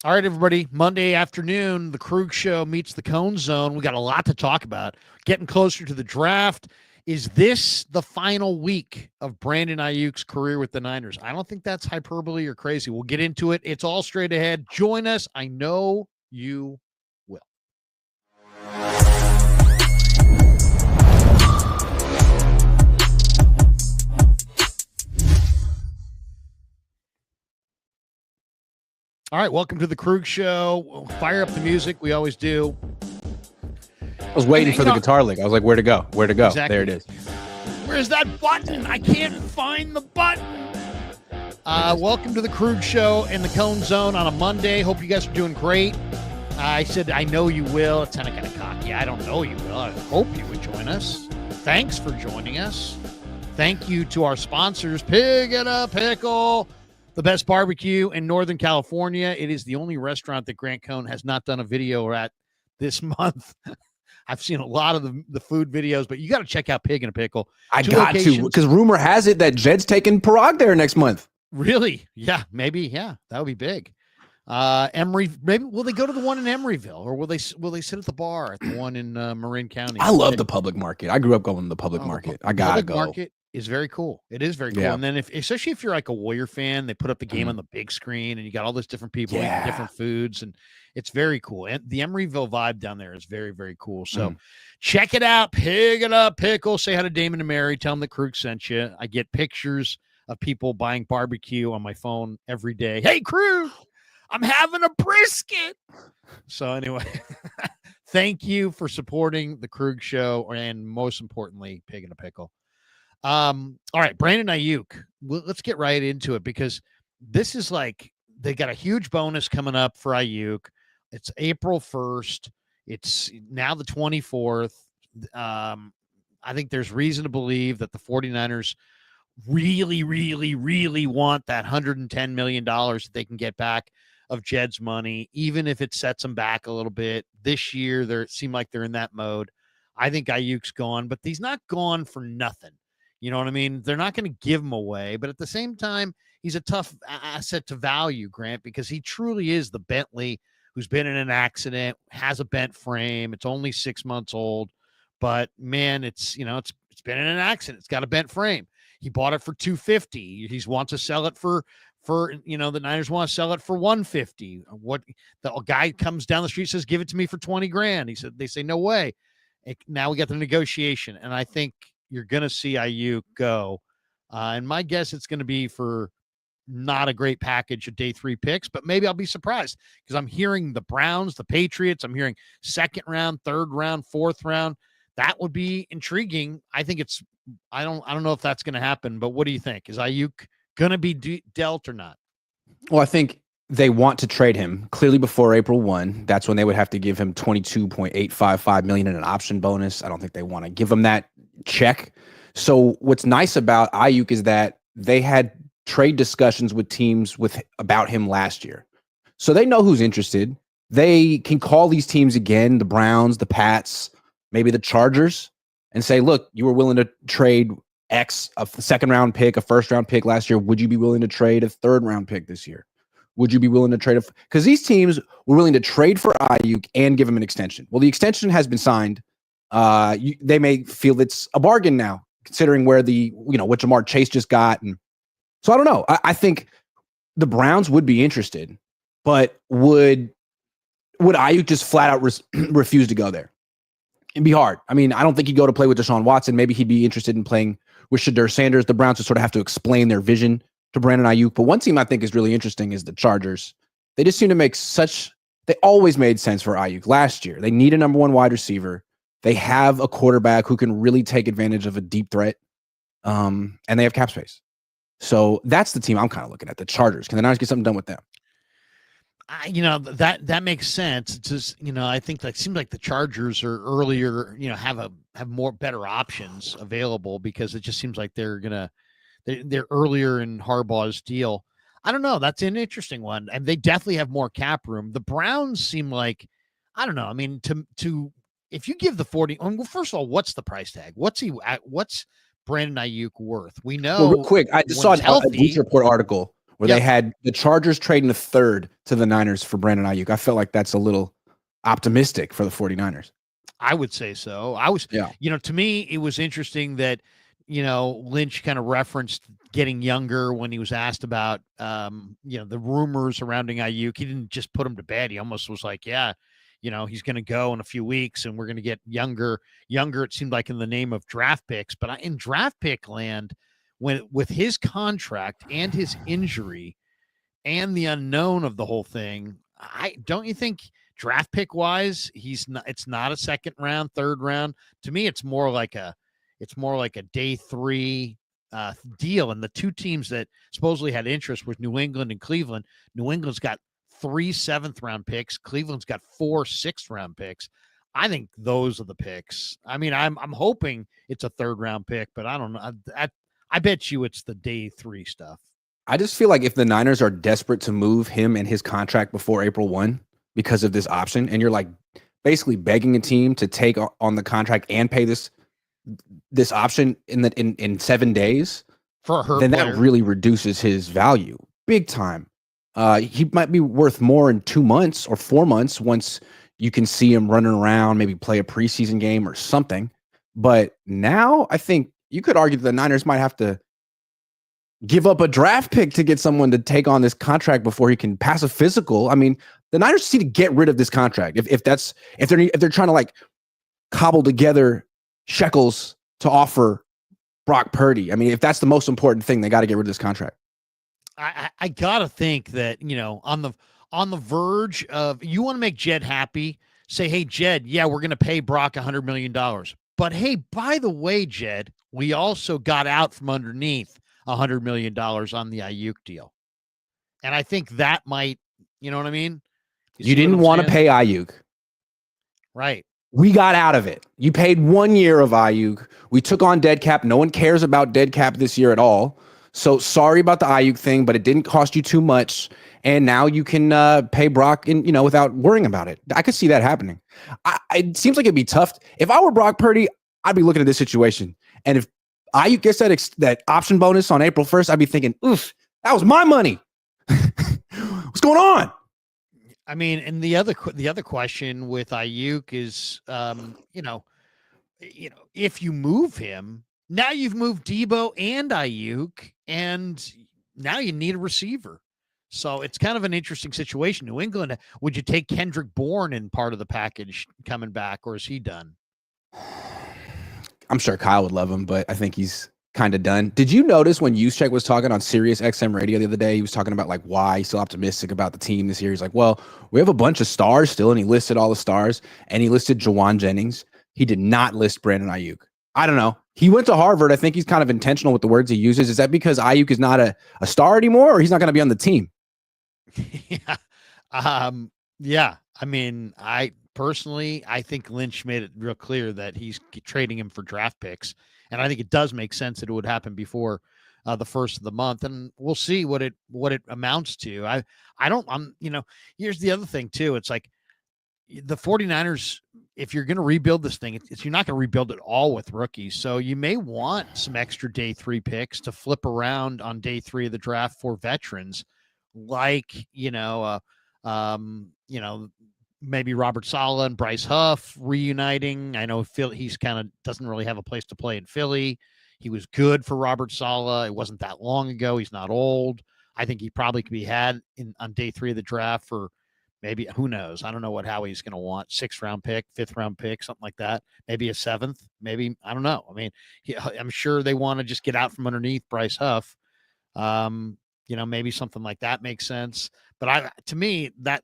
All right, everybody. Monday afternoon, the Krug Show meets the Cohn Zone. We got a lot to talk about. Getting closer to the draft. Is this the final week of Brandon Aiyuk's career with the Niners? I don't think that's hyperbole or crazy. We'll get into it. It's all straight ahead. Join us. I know you will. All right, welcome to the Krug Show. We'll fire up the music. We always do. I was waiting for the guitar lick. I was like, where to go? Where to go? Exactly. There it is. Where's that button? I can't find the button. Welcome to the Krug Show and the Cohn Zone on a Monday. Hope you guys are doing great. I said, I know you will. It's kind of cocky. I don't know you will. I hope you would join us. Thanks for joining us. Thank you to our sponsors, Pig and a Pickle, the best barbecue in Northern California. It is the only restaurant that Grant Cohn has not done a video at this month. I've seen a lot of the food videos, but you got to check out Pig and a Pickle. I got to, because rumor has it that Jed's taking Parag there next month. Really? Yeah, maybe. Yeah, that would be big. Emory, maybe will they go to the one in Emeryville, or will they sit at the bar at the one in Marin County? I love the public market. I grew up going to the public market. I gotta go. Market is very cool. It is very cool. Yeah. And then especially if you're like a Warrior fan, they put up the game on the big screen, and you got all those different people eating different foods, and it's very cool. And the Emeryville vibe down there is very, very cool. So check it out. Pig it up, Pickle. Say hi to Damon and Mary. Tell them that Krug sent you. I get pictures of people buying barbecue on my phone every day. Hey, Krug, I'm having a brisket. So anyway, thank you for supporting the Krug Show, and most importantly, Pig and a Pickle. All right, Brandon Aiyuk. Let's get right into it, because this is like they got a huge bonus coming up for Aiyuk. It's April 1st. It's now the 24th. I think there's reason to believe that the 49ers really, really, really want that $110 million that they can get back of Jed's money, even if it sets them back a little bit. This year, it seemed like they're in that mode. I think Aiyuk's gone, but he's not gone for nothing. You know what I mean? They're not going to give him away, but at the same time, he's a tough asset to value, Grant, because he truly is the Bentley who's been in an accident, has a bent frame. It's only 6 months old, but man, it's been in an accident. It's got a bent frame. He bought it for $250. He wants to sell it for the Niners want to sell it for $150. What the guy comes down the street, says, give it to me for $20,000. They say, no way. Now we got the negotiation. And I think you're going to see Aiyuk go. And my guess, it's going to be for not a great package of day 3 picks, but maybe I'll be surprised, because I'm hearing the Browns, the Patriots. I'm hearing 2nd round, 3rd round, 4th round. That would be intriguing. I think I don't know if that's going to happen, but what do you think? Is Aiyuk going to be dealt or not? Well, I think they want to trade him clearly before April 1. That's when they would have to give him $22.855 million in an option bonus. I don't think they want to give him that check. So what's nice about Aiyuk is that they had trade discussions with teams about him last year. So they know who's interested. They can call these teams again, the Browns, the Pats, maybe the Chargers, and say, look, you were willing to trade X, a 2nd round pick, a 1st round pick last year. Would you be willing to trade a 3rd round pick this year? Would you be willing to trade because these teams were willing to trade for Aiyuk and give him an extension. Well, the extension has been signed. They may feel it's a bargain now, considering where what Jamar Chase just got. And so I don't know. I think the Browns would be interested, but would Aiyuk just flat out refuse to go there? It'd be hard. I mean, I don't think he'd go to play with Deshaun Watson. Maybe he'd be interested in playing with Shadur Sanders. The Browns would sort of have to explain their vision to Brandon Aiyuk. But one team I think is really interesting is the Chargers. They just seem to they always made sense for Aiyuk. Last year, they need a number 1 wide receiver. They have a quarterback who can really take advantage of a deep threat. And they have cap space. So that's the team I'm kind of looking at, the Chargers. Can the Niners get something done with them? That makes sense. It's just, I think that seems like the Chargers are earlier, have more better options available, because it just seems like they're earlier in Harbaugh's deal. I don't know. That's an interesting one. And they definitely have more cap room. The Browns seem like, I don't know. I mean, if you give the 40, well, first of all, what's the price tag? What's Brandon Aiyuk worth? We know. Well, real quick, I just saw a Bleacher Report article where they had the Chargers trading a third to the Niners for Brandon Aiyuk. I felt like that's a little optimistic for the 49ers. I would say so. To me, it was interesting that, Lynch kind of referenced getting younger when he was asked about, the rumors surrounding Aiyuk. He didn't just put him to bed. He almost was like, yeah, he's going to go in a few weeks and we're going to get younger. It seemed like in the name of draft picks, but in draft pick land, with his contract and his injury and the unknown of the whole thing, don't you think draft pick wise, it's not a second round, third round. To me, it's more like a day 3 deal. And the two teams that supposedly had interest was New England and Cleveland. New England's got 3 7th round picks. Cleveland's got 4 6th round picks. I think those are the picks. I mean, I'm hoping it's a 3rd round pick, but I don't know. I bet you it's the day 3 stuff. I just feel like if the Niners are desperate to move him and his contract before April 1 because of this option, and you're like basically begging a team to take on the contract and pay this option in 7 days, for a hurt then player, that really reduces his value big time. He might be worth more in 2 months or 4 months once you can see him running around, maybe play a preseason game or something. But now I think you could argue that the Niners might have to give up a draft pick to get someone to take on this contract before he can pass a physical. I mean, the Niners just need to get rid of this contract. If they're trying to like cobble together shekels to offer Brock Purdy. I mean, if that's the most important thing, they got to get rid of this contract. I gotta think that, on the verge of, you want to make Jed happy, say, hey, Jed, yeah, we're going to pay Brock $100 million. But hey, by the way, Jed, we also got out from underneath $100 million on the Aiyuk deal. And I think that might, you know what I mean? You didn't want to pay Aiyuk. Right. We got out of it. You paid 1 year of Aiyuk. We took on dead cap. No one cares about dead cap this year at all. So sorry about the Aiyuk thing, but it didn't cost you too much. And now you can pay Brock without worrying about it. I could see that happening. It seems like it'd be tough. If I were Brock Purdy, I'd be looking at this situation. And if Aiyuk gets that option bonus on April 1st, I'd be thinking, oof, that was my money. What's going on? I mean, and the other question with Aiyuk is, if you move him, now you've moved Debo and Aiyuk, and now you need a receiver. So it's kind of an interesting situation. New England, would you take Kendrick Bourne in part of the package coming back, or is he done? I'm sure Kyle would love him, but I think he's kind of done. Did you notice when Juszczyk was talking on Sirius XM radio the other day, he was talking about like why he's so optimistic about the team this year? He's like, well, we have a bunch of stars still, and he listed all the stars, and he listed Jawan Jennings. He did not list Brandon Aiyuk. I don't know. He went to Harvard. I think he's kind of intentional with the words he uses. Is that because Aiyuk is not a star anymore, or he's not going to be on the team? Yeah. I mean, I think Lynch made it real clear that he's trading him for draft picks. And I think it does make sense that it would happen before the first of the month. And we'll see what it amounts to. Here's the other thing too. It's like the 49ers, if you're going to rebuild this thing, you're not going to rebuild it all with rookies. So you may want some extra day 3 picks to flip around on day 3 of the draft for veterans, like, maybe Robert Saleh and Bryce Huff reuniting. I know he's kind of doesn't really have a place to play in Philly. He was good for Robert Saleh. It wasn't that long ago. He's not old. I think he probably could be had on day 3 of the draft for maybe, who knows? I don't know what Howie's going to want. 6th round pick, 5th round pick, something like that. Maybe a 7th. Maybe, I don't know. I mean, I'm sure they want to just get out from underneath Bryce Huff. Maybe something like that makes sense. But to me, that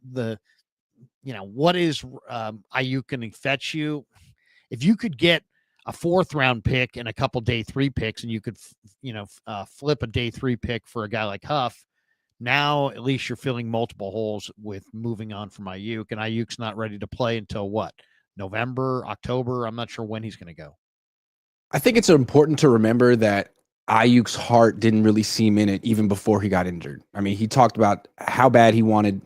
what is Aiyuk going to fetch you? If you could get a 4th round pick and a couple day 3 picks, and you could, flip a day 3 pick for a guy like Huff, now at least you're filling multiple holes with moving on from Aiyuk. And Ayuk's not ready to play until what? November, October? I'm not sure when he's going to go. I think it's important to remember that Ayuk's heart didn't really seem in it even before he got injured. I mean, he talked about how bad he wanted,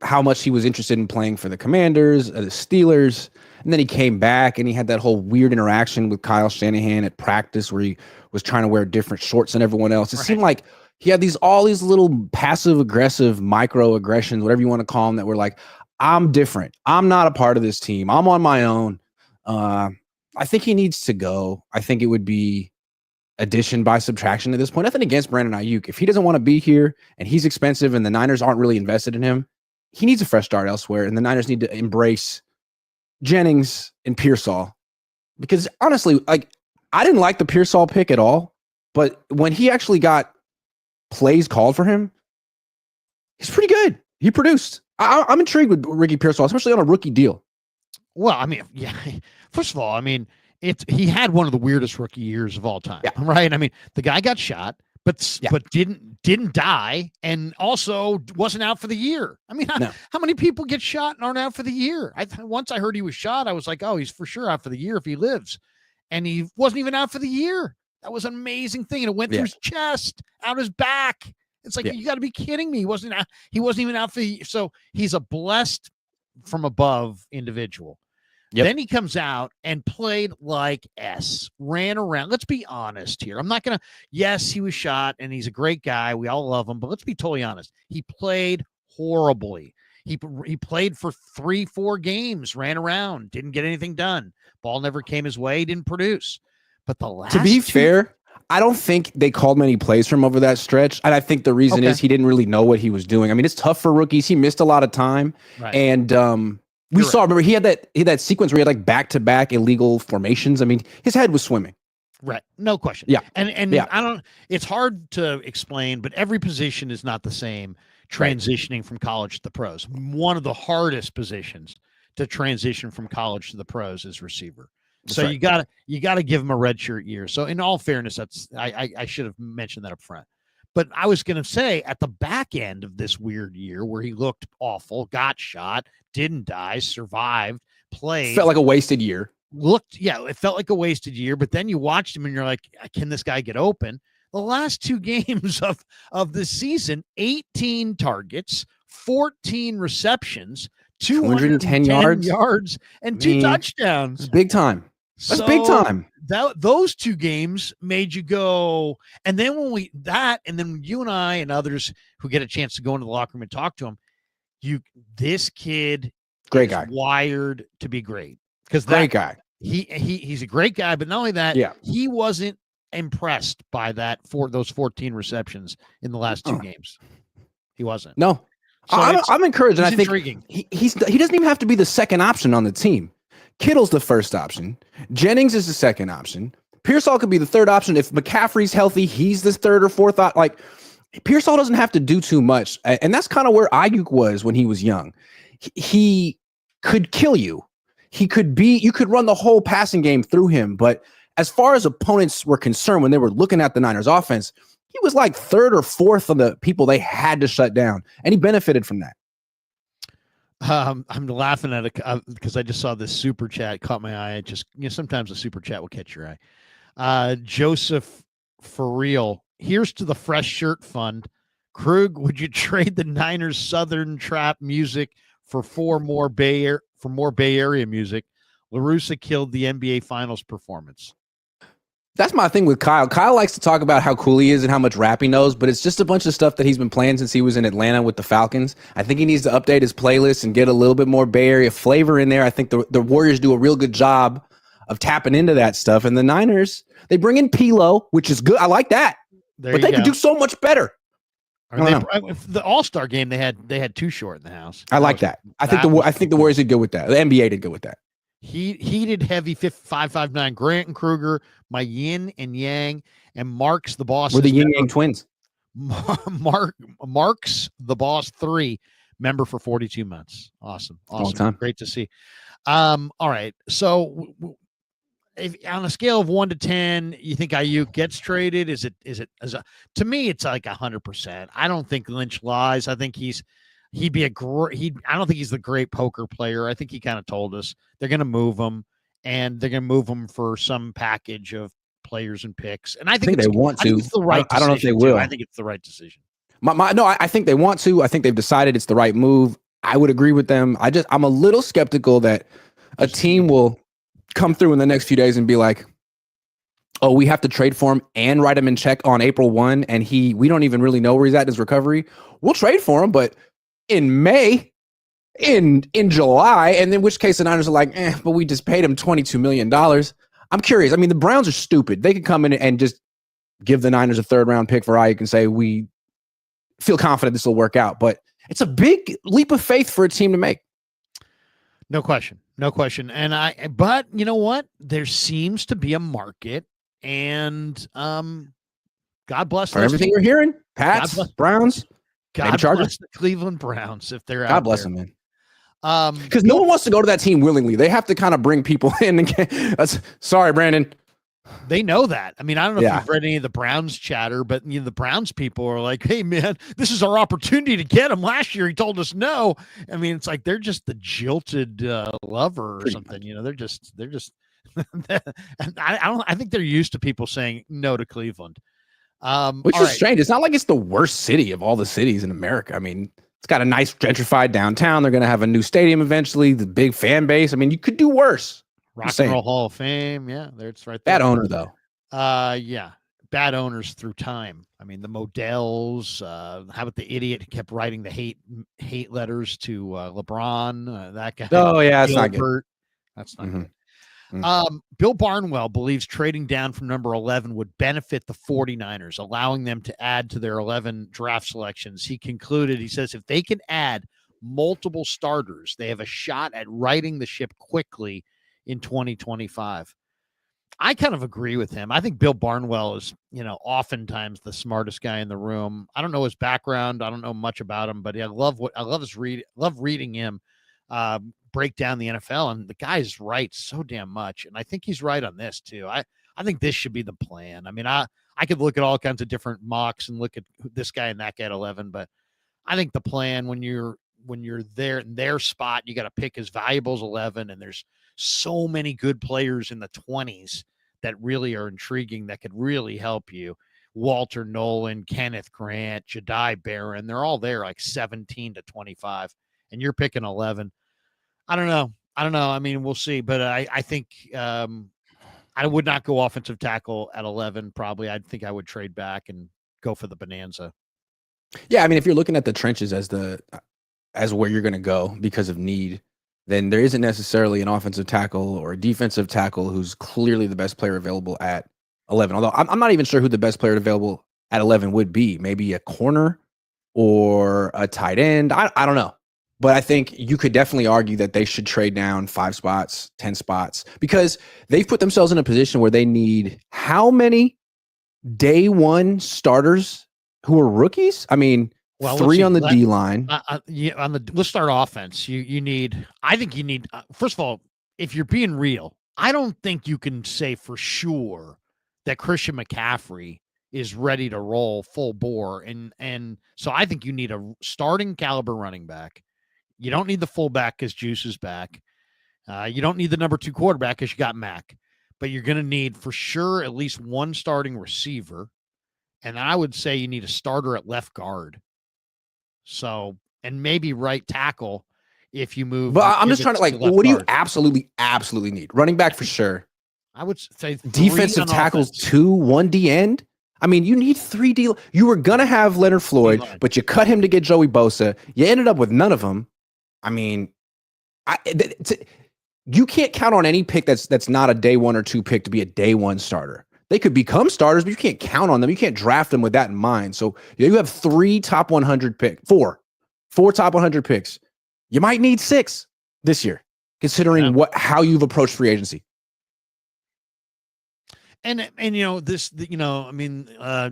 how much he was interested in playing for the Commanders, the Steelers. And then he came back and he had that whole weird interaction with Kyle Shanahan at practice where he was trying to wear different shorts than everyone else. It seemed like he had all these little passive aggressive microaggressions, whatever you want to call them, that were like, I'm different. I'm not a part of this team. I'm on my own. I think he needs to go. I think it would be addition by subtraction at this point. Nothing against Brandon Aiyuk. If he doesn't want to be here and he's expensive and the Niners aren't really invested in him, he needs a fresh start elsewhere. And the Niners need to embrace Jennings and Pearsall. Because honestly, like, I didn't like the Pearsall pick at all, but when he actually got plays called for him, he's pretty good. He produced. I'm intrigued with Ricky Pearsall, especially on a rookie deal. Well, I mean, yeah. First of all, I mean, he had one of the weirdest rookie years of all time, right? I mean, the guy got shot, but didn't die, and also wasn't out for the year. I mean, how many people get shot and aren't out for the year? Once I heard he was shot, I was like, oh, he's for sure out for the year if he lives, and he wasn't even out for the year. That was an amazing thing, and it went through his chest, out his back. It's like, you got to be kidding me. He wasn't even out for the year. So he's a blessed from above individual. Yep. Then he comes out and played like ran around. Let's be honest here. I'm not going to, yes, he was shot and he's a great guy. We all love him, but let's be totally honest. He played horribly. He played for 3-4 games, ran around, didn't get anything done. Ball never came his way, didn't produce. But to be fair, I don't think they called many plays from over that stretch. And I think the reason is he didn't really know what he was doing. I mean, it's tough for rookies. He missed a lot of time. Right. And, remember, he had that sequence where he had like back-to-back illegal formations. I mean, his head was swimming. Right. No question. Yeah. And it's hard to explain, but every position is not the same transitioning from college to the pros. One of the hardest positions to transition from college to the pros is receiver. So you gotta give him a redshirt year. So in all fairness, I should have mentioned that up front. But I was going to say at the back end of this weird year where he looked awful, got shot, didn't die, survived, played. Felt like a wasted year. It felt like a wasted year. But then you watched him and you're like, can this guy get open? The last 2 games of the season, 18 targets, 14 receptions, 210 yards, and 2 touchdowns. Big time. That's big time. Those 2 games made you go, and then when you and I and others who get a chance to go into the locker room and talk to him, this kid, great guy, wired to be great. Because great guy. He's a great guy, but not only that, he wasn't impressed by those 14 receptions in the last 2 games. He wasn't. No, so I'm encouraged, and I think intriguing. He doesn't even have to be the second option on the team. Kittle's the first option. Jennings is the second option. Pearsall could be the third option. If McCaffrey's healthy, he's the third or fourth. Like, Pearsall doesn't have to do too much. And that's kind of where Aiyuk was when he was young. He could kill you. You could run the whole passing game through him. But as far as opponents were concerned, when they were looking at the Niners offense, he was like third or fourth of the people they had to shut down. And he benefited from that. I'm laughing at it because I just saw this super chat caught my eye. It just, sometimes a super chat will catch your eye. Joseph, for real, here's to the fresh shirt fund. Krug, would you trade the Niners Southern trap music for more Bay Area music? La Russa killed the NBA Finals performance. That's my thing with Kyle. Kyle likes to talk about how cool he is and how much rap he knows, but it's just a bunch of stuff that he's been playing since he was in Atlanta with the Falcons. I think he needs to update his playlist and get a little bit more Bay Area flavor in there. I think the Warriors do a real good job of tapping into that stuff. And the Niners, they bring in Pilo, which is good. I like that. But they could do so much better. The All-Star game, they had Too Short in the house. I like that. I think the Warriors did good with that. The NBA did good with that. Heated heavy 559 Grant and Krueger, my yin and yang, and Marks the Boss. We're the yin yang twins. Marks the Boss 3 member for 42 months. Awesome. Long time. Great to see. All right. So if on a scale of 1 to 10, you think Aiyuk gets traded? To me, it's like 100%. I don't think Lynch lies. I think I don't think he's the great poker player. I think he kind of told us they're going to move him, and they're going to move him for some package of players and picks. And I think they want to. It's the right. I don't know if they will. I think it's the right decision. I think they want to. I think they've decided it's the right move. I would agree with them. I'm a little skeptical that a team will come through in the next few days and be like, oh, we have to trade for him and write him in check on April 1, and we don't even really know where he's at in his recovery, we'll trade for him, but in May, in July, and in which case the Niners are like, but we just paid him $22 million. I'm curious. I mean, the Browns are stupid. They could come in and just give the Niners a third-round pick for Aiyuk and say, we feel confident this will work out. But it's a big leap of faith for a team to make. No question. But you know what? There seems to be a market, and God bless for everything we're hearing. Pats, Browns, God bless the Cleveland Browns if they're out there. God bless them, man. Because no one wants to go to that team willingly. They have to kind of bring people in. And sorry, Brandon. They know that. I mean, I don't know if you've read any of the Browns chatter, but the Browns people are like, hey, man, this is our opportunity to get him. Last year, he told us no. I mean, it's like they're just the jilted lover or something. They're just I think they're used to people saying no to Cleveland. Which is strange. It's not like it's the worst city of all the cities in America. I mean, it's got a nice gentrified downtown. They're going to have a new stadium eventually, the big fan base. I mean, you could do worse. Rock and Roll Hall of Fame. Yeah, it's right there. Bad owner, though. Yeah. Bad owners through time. I mean, the Modells. How about the idiot who kept writing the hate letters to LeBron? That guy. Oh, yeah, that's not good. That's not good. Bill Barnwell believes trading down from number 11 would benefit the 49ers, allowing them to add to their 11 draft selections. He says, if they can add multiple starters, they have a shot at righting the ship quickly in 2025. I kind of agree with him. I think Bill Barnwell is, oftentimes the smartest guy in the room. I don't know his background. I don't know much about him, but I love reading him break down the NFL, and the guy's right so damn much. And I think he's right on this too. I think this should be the plan. I mean, I could look at all kinds of different mocks and look at this guy and that guy at 11, but I think the plan when you're there in their spot, you got to pick as valuable as 11, and there's so many good players in the 20s that really are intriguing that could really help you. Walter Nolan, Kenneth Grant, Jedi Barron, they're all there like 17 to 25, and you're picking 11. I don't know. I mean, we'll see, but I think I would not go offensive tackle at 11. Probably, I think I would trade back and go for the bonanza. Yeah, I mean, if you're looking at the trenches as where you're going to go because of need, then there isn't necessarily an offensive tackle or a defensive tackle who's clearly the best player available at 11. Although I'm not even sure who the best player available at 11 would be. Maybe a corner or a tight end. I don't know. But I think you could definitely argue that they should trade down 5 spots, 10 spots, because they've put themselves in a position where they need how many day one starters who are rookies? I mean, 3 on the D line. Let's start offense. I think you need, first of all, if you're being real, I don't think you can say for sure that Christian McCaffrey is ready to roll full bore. And so I think you need a starting caliber running back. You don't need the fullback because Juice is back. You don't need the number 2 quarterback because you got Mac. But you're going to need for sure at least one starting receiver. And I would say you need a starter at left guard. So, and maybe right tackle if you move. But I'm just trying to what do you absolutely need? Running back for sure. I would say defensive tackles 2, 1 D end. I mean, you need 3 D. You were going to have Leonard Floyd, but you cut him to get Joey Bosa. You ended up with none of them. I mean, you can't count on any pick that's not a day 1 or 2 pick to be a day 1 starter. They could become starters, but you can't count on them. You can't draft them with that in mind. So you have 3 top 100 picks, 4 top 100 picks. You might need 6 this year, considering how you've approached free agency. And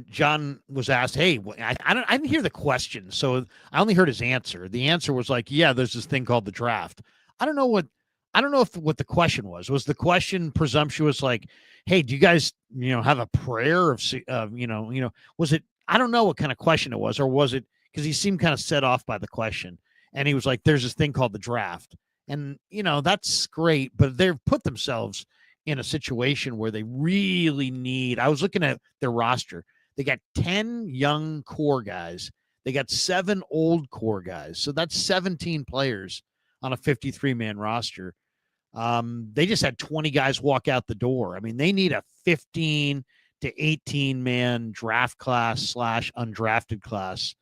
John was asked, hey, I didn't hear the question, so I only heard his answer. The answer was like, yeah, there's this thing called the draft. I don't know if what the question was. Was the question presumptuous, like, hey, do you guys, have a prayer of was it, I don't know what kind of question it was, or was it, because he seemed kind of set off by the question. And he was like, there's this thing called the draft. And, that's great, but they've put themselves in a situation where they really need, I was looking at their roster. They got 10 young core guys. They got 7 old core guys. So that's 17 players on a 53-man roster. They just had 20 guys walk out the door. I mean, they need a 15 to 18 man draft class / undrafted class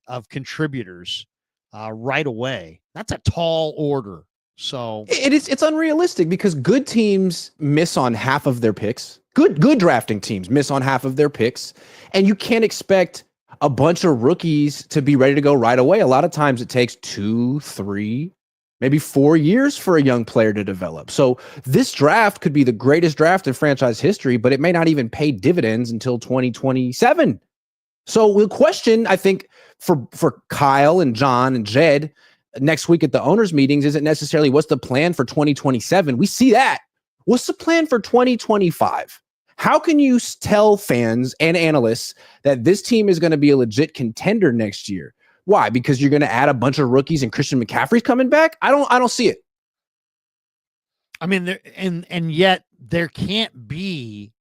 of contributors right away. That's a tall order. So it's unrealistic because good teams miss on half of their picks. Good drafting teams miss on half of their picks, and you can't expect a bunch of rookies to be ready to go right away. A lot of times it takes 2, 3, maybe 4 years for a young player to develop. So this draft could be the greatest draft in franchise history, but it may not even pay dividends until 2027. So the question, I think, for Kyle and John and Jed next week at the owners' meetings isn't necessarily what's the plan for 2027. We see that. What's the plan for 2025? How can you tell fans and analysts that this team is going to be a legit contender next year? Why? Because you're going to add a bunch of rookies and Christian McCaffrey's coming back? I don't see it. I mean, and yet there can't be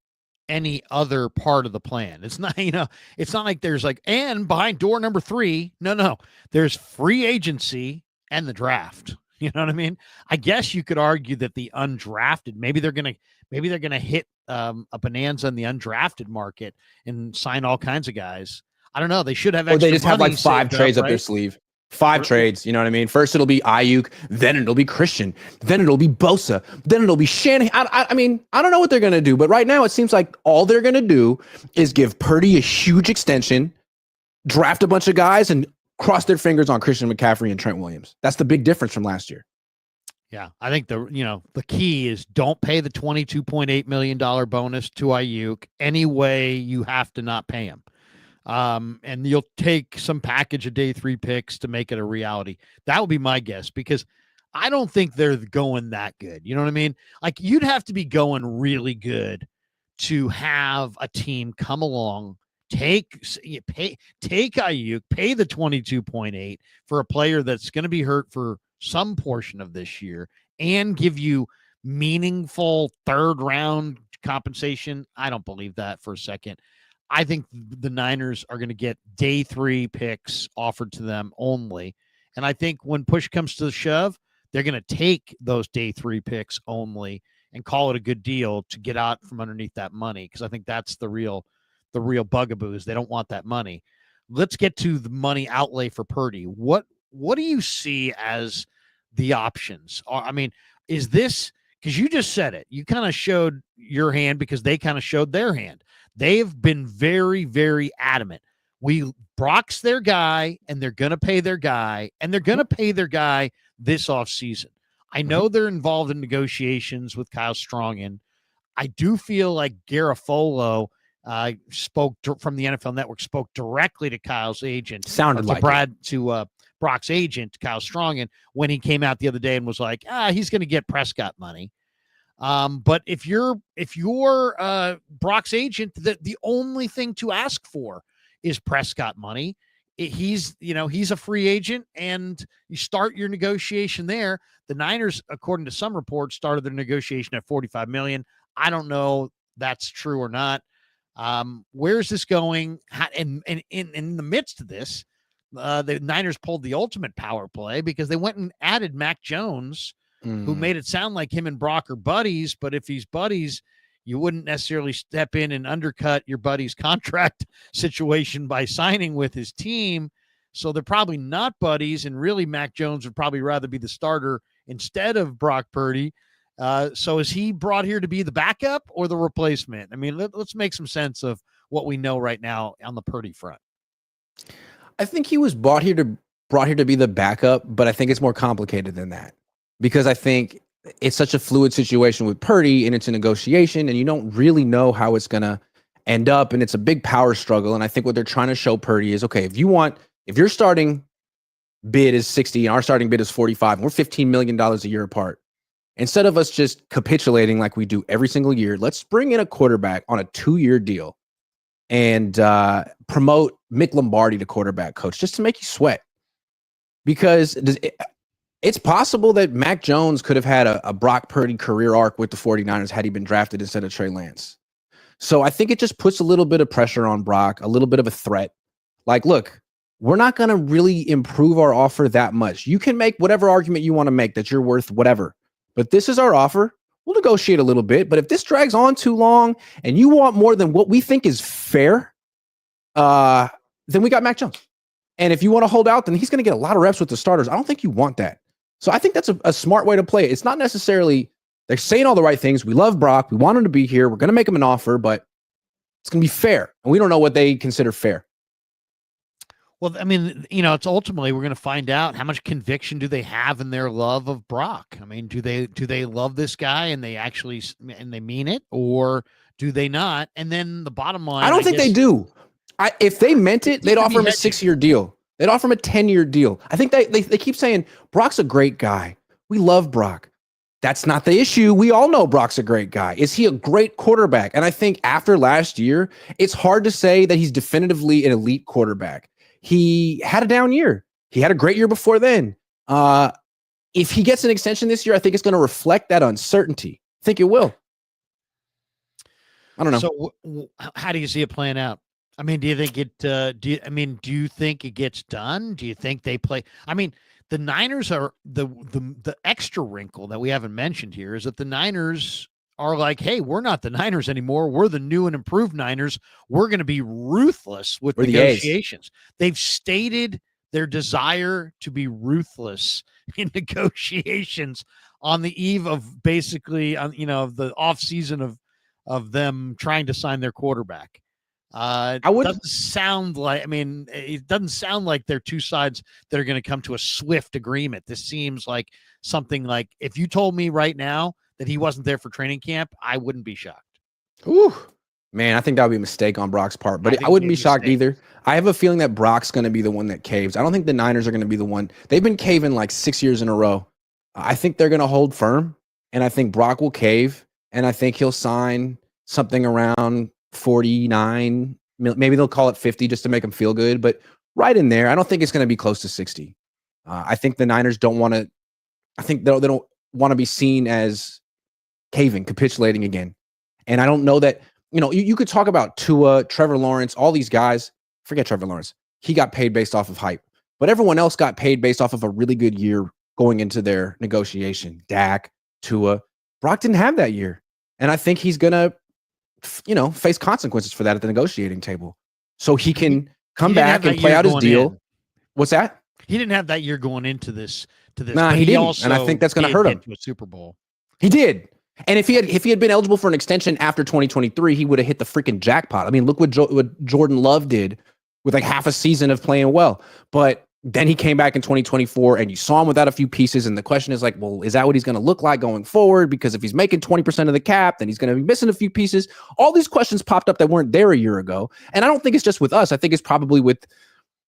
any other part of the plan. It's not, it's not like there's like, and behind door number 3, no, there's free agency and the draft. You know what I mean? I guess you could argue that the undrafted, maybe they're going to hit a bonanza in the undrafted market and sign all kinds of guys. I don't know. They should have. Or they just have like 5 trades up their sleeve. 5 trades. You know what I mean? First it'll be Aiyuk, then it'll be Christian, then it'll be Bosa, then it'll be Shanahan. I mean, I don't know what they're going to do, but right now it seems like all they're going to do is give Purdy a huge extension, draft a bunch of guys, and cross their fingers on Christian McCaffrey and Trent Williams. That's the big difference from last year. Yeah, I think the key is don't pay the $22.8 million bonus to Aiyuk. Anyway, you have to not pay him. And you'll take some package of day 3 picks to make it a reality. That would be my guess, because I don't think they're going that good. You know what I mean? Like, you'd have to be going really good to have a team come along, take Aiyuk, pay the 22.8 for a player that's going to be hurt for some portion of this year, and give you meaningful 3rd round compensation. I don't believe that for a second. I think the Niners are going to get day 3 picks offered to them only. And I think when push comes to the shove, they're going to take those day 3 picks only and call it a good deal to get out from underneath that money. Because I think that's the real bugaboo, is they don't want that money. Let's get to the money outlay for Purdy. What do you see as the options? I mean, is this, because you just said it, you kind of showed your hand because they kind of showed their hand. They've been very, very adamant. Brock's their guy, and they're going to pay their guy, and they're going to pay their guy this offseason. I know they're involved in negotiations with Kyle Strongen. I do feel like Garofalo spoke from the NFL Network, spoke directly to Kyle's agent. Sounded like Brock's agent, Kyle Strongen, when he came out the other day and was like, he's going to get Prescott money. But if you're Brock's agent, the only thing to ask for is Prescott money. He's a free agent, and you start your negotiation there. The Niners, according to some reports, started their negotiation at $45 million. I don't know that's true or not. Where's this going? And in the midst of this, the Niners pulled the ultimate power play because they went and added Mac Jones, who made it sound like him and Brock are buddies. But if he's buddies, you wouldn't necessarily step in and undercut your buddy's contract situation by signing with his team. So they're probably not buddies. And really, Mac Jones would probably rather be the starter instead of Brock Purdy. So is he brought here to be the backup or the replacement? I mean, let's make some sense of what we know right now on the Purdy front. I think he was brought here to be the backup, but I think it's more complicated than that, because I think it's such a fluid situation with Purdy, and it's a negotiation, and you don't really know how it's going to end up, and it's a big power struggle. And I think what they're trying to show Purdy is, okay, if your starting bid is 60 and our starting bid is 45, and we're $15 million a year apart, instead of us just capitulating like we do every single year, let's bring in a quarterback on a 2-year deal and promote Mick Lombardi to quarterback coach just to make you sweat. Because it's possible that Mac Jones could have had a Brock Purdy career arc with the 49ers had he been drafted instead of Trey Lance. So I think it just puts a little bit of pressure on Brock, a little bit of a threat. Like, look, we're not going to really improve our offer that much. You can make whatever argument you want to make that you're worth whatever. but this is our offer. We'll negotiate a little bit. But if this drags on too long and you want more than what we think is fair, then we got Mac Jones. And if you want to hold out, then he's going to get a lot of reps with the starters. I don't think you want that. So I think that's a smart way to play it. It's not necessarily they're saying all the right things. We love Brock. We want him to be here. We're going to make him an offer, but it's going to be fair. And we don't know what they consider fair. Well, I mean, it's ultimately we're going to find out how much conviction do they have in their love of Brock. I mean, do they love this guy and they mean it, or do they not? And then the bottom line, I don't think they do. If they meant it, they'd offer him a 6-year deal. They'd offer him a 10-year deal. I think they keep saying Brock's a great guy. We love Brock. That's not the issue. We all know Brock's a great guy. Is he a great quarterback? And I think after last year, it's hard to say that he's definitively an elite quarterback. He had a down year. He had a great year before then. If he gets an extension this year, I think it's going to reflect that uncertainty. I think it will. I don't know. So how do you see it playing out? I mean, do you think it? Do you think it gets done? Do you think they play? I mean, the Niners are the extra wrinkle that we haven't mentioned here is that the Niners are like, hey, we're not the Niners anymore. We're the new and improved Niners. We're going to be ruthless with negotiations. They've stated their desire to be ruthless in negotiations on the eve of basically, the offseason of them trying to sign their quarterback. It doesn't sound like they're two sides that are going to come to a swift agreement. This seems like something like if you told me right now that he wasn't there for training camp, I wouldn't be shocked. Ooh, man, I think that would be a mistake on Brock's part, but I wouldn't be shocked either. I have a feeling that Brock's going to be the one that caves. I don't think the Niners are going to be the one. They've been caving like 6 years in a row. I think they're going to hold firm, and I think Brock will cave, and I think he'll sign something around 49. Maybe they'll call it 50 just to make him feel good, but right in there. I don't think it's going to be close to 60. I think the Niners don't want to. I think they don't want to be seen as caving, capitulating again. And I don't know that, you could talk about Tua, Trevor Lawrence, all these guys. Forget Trevor Lawrence. He got paid based off of hype, but everyone else got paid based off of a really good year going into their negotiation. Dak, Tua, Brock didn't have that year. And I think he's going to, face consequences for that at the negotiating table. So he can come back and play out his deal. What's that? He didn't have that year going into this. Nah, he didn't. And I think that's going to hurt him. To a Super Bowl. He did. And if he had been eligible for an extension after 2023, he would have hit the freaking jackpot. I mean, look what Jordan Love did with like half a season of playing well. But then he came back in 2024 and you saw him without a few pieces. And the question is like, well, is that what he's going to look like going forward? Because if he's making 20% of the cap, then he's going to be missing a few pieces. All these questions popped up that weren't there a year ago. And I don't think it's just with us. I think it's probably with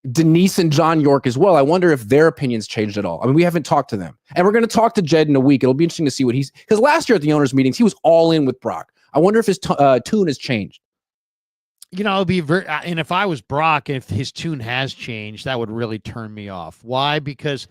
Denise and John York as well. I wonder if their opinions changed at all. I mean, we haven't talked to them. And we're going to talk to Jed in a week. It'll be interesting to see what because last year at the owners' meetings, he was all in with Brock. I wonder if his tune has changed. It'll be and if I was Brock, if his tune has changed, that would really turn me off. Why? Because,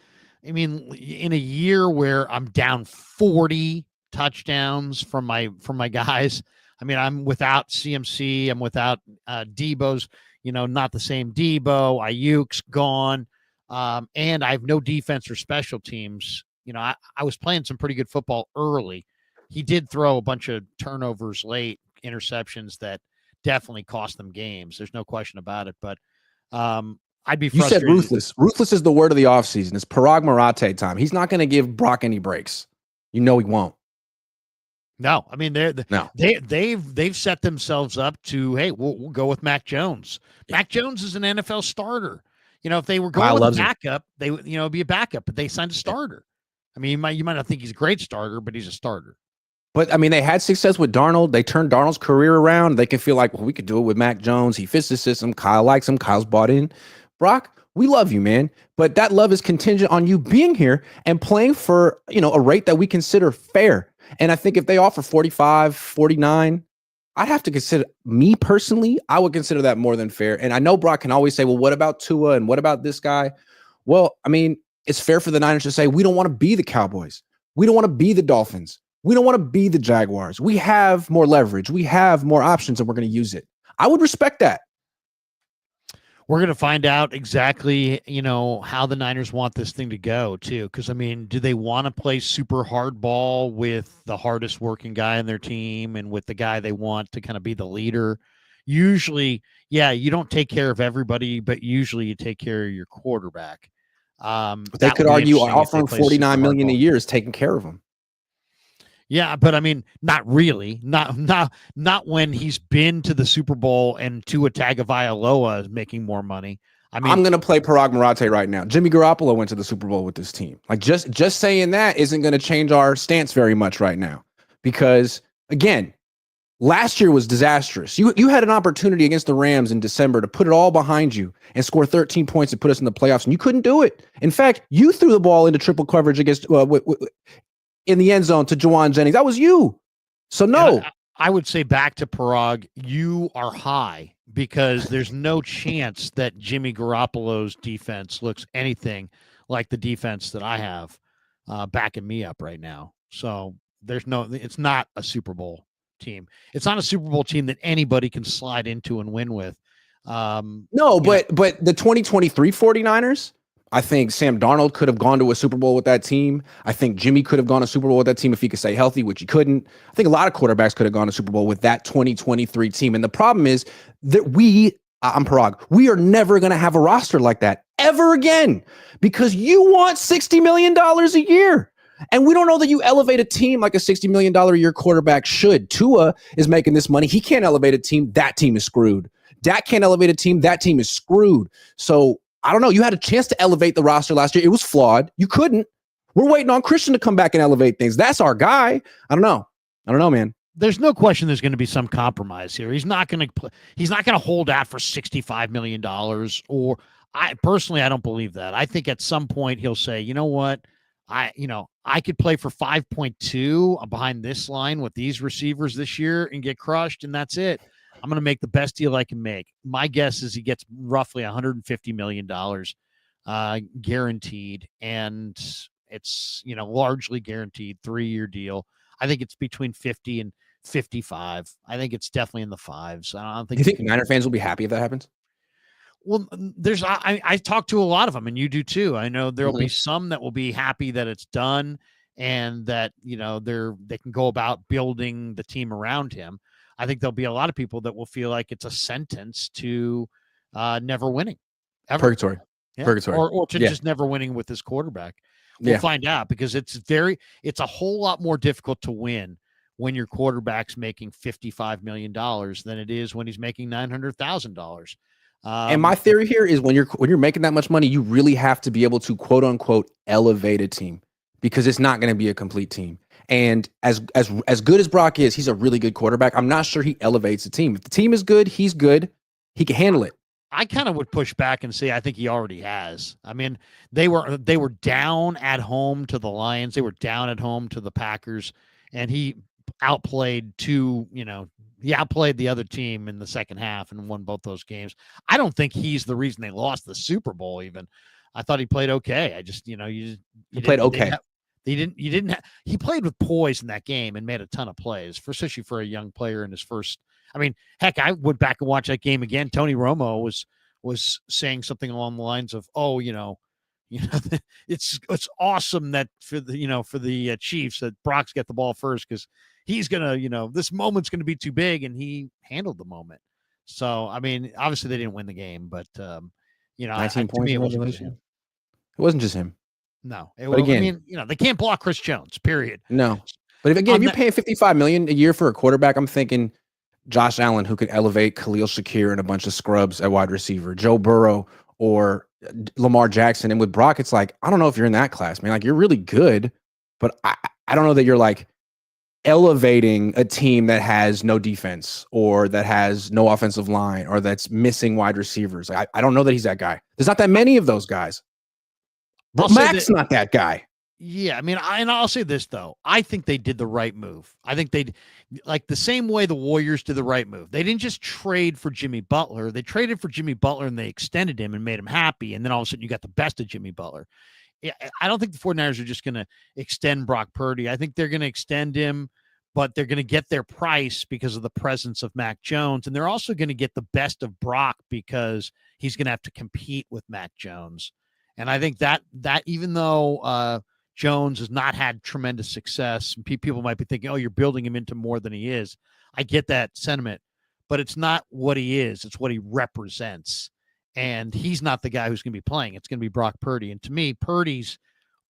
I mean, in a year where I'm down 40 touchdowns from my guys, I mean, I'm without CMC, I'm without Debo's, not the same Debo, Aiyuk's gone, and I have no defense or special teams. I was playing some pretty good football early. He did throw a bunch of turnovers late, interceptions that definitely cost them games. There's no question about it. But I'd be frustrated. You said ruthless. Ruthless is the word of the offseason. It's Parag Marate time. He's not going to give Brock any breaks. He won't. No, I mean they've set themselves up to, hey, we'll go with Mac Jones. Mac Jones is an NFL starter. If they were going with a backup, they would be a backup, but they signed a starter. I mean, you might not think he's a great starter, but he's a starter. But I mean, they had success with Darnold. They turned Darnold's career around. They can feel like, well, we could do it with Mac Jones. He fits the system. Kyle likes him. Kyle's bought in. Brock, we love you, man. But that love is contingent on you being here and playing for, a rate that we consider fair. And I think if they offer 45, 49, I'd have to consider, me personally, I would consider that more than fair. And I know Brock can always say, well, what about Tua and what about this guy? Well, I mean, it's fair for the Niners to say, we don't want to be the Cowboys. We don't want to be the Dolphins. We don't want to be the Jaguars. We have more leverage. We have more options and we're going to use it. I would respect that. We're going to find out exactly, how the Niners want this thing to go too. Because do they want to play super hard ball with the hardest working guy on their team and with the guy they want to kind of be the leader? Usually, yeah, you don't take care of everybody, but usually you take care of your quarterback. But they could argue offering $49 million a year is taking care of him. Yeah, but not really. Not when he's been to the Super Bowl and Tua Tagovailoa is making more money. I'm going to play Parag Marate right now. Jimmy Garoppolo went to the Super Bowl with this team. Like just saying that isn't going to change our stance very much right now, because again, last year was disastrous. You had an opportunity against the Rams in December to put it all behind you and score 13 points and put us in the playoffs, and you couldn't do it. In fact, you threw the ball into triple coverage against in the end zone to Juwan Jennings. That was you. So no. I would say back to Parag, you are high, because there's no chance that Jimmy Garoppolo's defense looks anything like the defense that I have backing me up right now. So it's not a Super Bowl team. It's not a Super Bowl team that anybody can slide into and win with. But the 2023 49ers, I think Sam Darnold could have gone to a Super Bowl with that team. I think Jimmy could have gone to a Super Bowl with that team if he could stay healthy, which he couldn't. I think a lot of quarterbacks could have gone to Super Bowl with that 2023 team. And the problem is that I'm Parag, we are never going to have a roster like that ever again, because you want $60 million a year. And we don't know that you elevate a team like a $60 million a year quarterback should. Tua is making this money. He can't elevate a team. That team is screwed. Dak can't elevate a team. That team is screwed. So I don't know. You had a chance to elevate the roster last year. It was flawed. You couldn't. We're waiting on Christian to come back and elevate things. That's our guy. I don't know, man. There's no question there's going to be some compromise here. He's not going to hold out for $65 million. Or I don't believe that. I think at some point he'll say, you know what? I could play for 5.2 behind this line with these receivers this year and get crushed, and that's it. I'm going to make the best deal I can make. My guess is he gets roughly $150 million guaranteed, and it's, largely guaranteed 3-year deal. I think it's between 50 and 55. I think it's definitely in the fives. I don't think. Do you think Niner fans will be happy if that happens? Well, I talked to a lot of them, and you do too. I know there'll be some that will be happy that it's done and that, they can go about building the team around him. I think there'll be a lot of people that will feel like it's a sentence to never winning. Ever. Purgatory. Yeah. Purgatory. Or to just never winning with this quarterback. We'll find out, because it's a whole lot more difficult to win when your quarterback's making $55 million than it is when he's making $900,000. And my theory here is when you're making that much money, you really have to be able to quote unquote elevate a team, because it's not going to be a complete team. And as good as Brock is, he's a really good quarterback. I'm not sure he elevates the team. If the team is good, he's good. He can handle it. I kind of would push back and say I think he already has. They were down at home to the Lions. They were down at home to the Packers, and he outplayed he outplayed the other team in the second half and won both those games. I don't think he's the reason they lost the Super Bowl even. I thought he played okay. I just, he played okay. He played with poise in that game and made a ton of plays, especially for a young player in his first. Heck, I went back and watched that game again. Tony Romo was saying something along the lines of, it's awesome that for the Chiefs that Brock's got the ball first, because he's gonna, this moment's gonna be too big, and he handled the moment. So obviously they didn't win the game, but 19 points in regulation. It wasn't just him. No, they can't block Chris Jones. Period. No, but if you're paying $55 million a year for a quarterback, I'm thinking Josh Allen, who could elevate Khalil Shakir and a bunch of scrubs at wide receiver, Joe Burrow or Lamar Jackson. And with Brock, it's like, I don't know if you're in that class, man. Like, you're really good, but I don't know that you're like elevating a team that has no defense or that has no offensive line or that's missing wide receivers. Like, I don't know that he's that guy. There's not that many of those guys. But Mac's not that guy. Yeah, and I'll say this, though. I think they did the right move. I think they, like the same way the Warriors did the right move. They didn't just trade for Jimmy Butler. They traded for Jimmy Butler, and they extended him and made him happy, and then all of a sudden you got the best of Jimmy Butler. I don't think the 49ers are just going to extend Brock Purdy. I think they're going to extend him, but they're going to get their price because of the presence of Mac Jones. And they're also going to get the best of Brock because he's going to have to compete with Mac Jones. And I think that even though Jones has not had tremendous success, and people might be thinking, oh, you're building him into more than he is. I get that sentiment, but it's not what he is. It's what he represents. And he's not the guy who's going to be playing. It's going to be Brock Purdy. And to me, Purdy's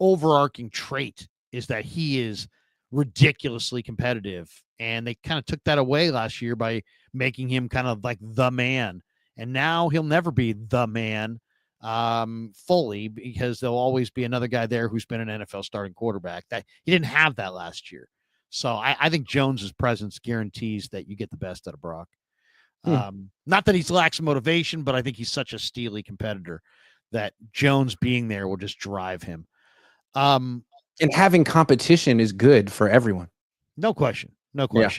overarching trait is that he is ridiculously competitive. And they kind of took that away last year by making him kind of like the man. And now he'll never be the man fully, because there'll always be another guy there who's been an NFL starting quarterback. That he didn't have that last year. So I think Jones's presence guarantees that you get the best out of Brock. Not that he lacks motivation, but I think he's such a steely competitor that Jones being there will just drive him. And having competition is good for everyone. No question. Yeah.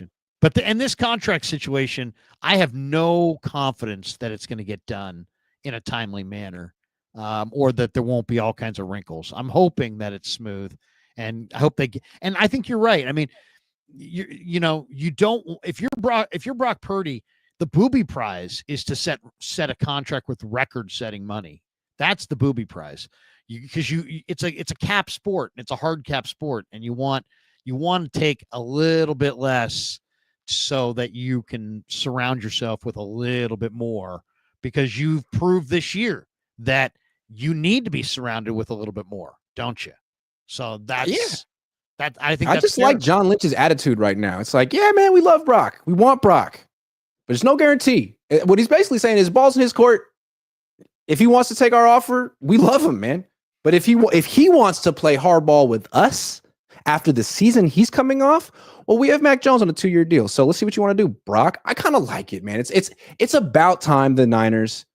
But in this contract situation, I have no confidence that it's going to get done in a timely manner, or that there won't be all kinds of wrinkles. I'm hoping that it's smooth, and I hope they get, and I think you're right. I mean, you don't, if you're Brock Purdy, the booby prize is to set a contract with record-setting money. That's the booby prize, because it's a cap sport, and it's a hard cap sport, and you want to take a little bit less so that you can surround yourself with a little bit more, because you've proved this year that you need to be surrounded with a little bit more, don't you? So that's that. I think I just like John Lynch's attitude right now. It's like, yeah, man, we love Brock, we want Brock, but there's no guarantee. What he's basically saying is, ball's in his court. If he wants to take our offer, we love him, man. But if he wants to play hardball with us after the season he's coming off, well, we have Mac Jones on a 2-year deal. So let's see what you want to do, Brock. I kind of like it, man. It's about time the Niners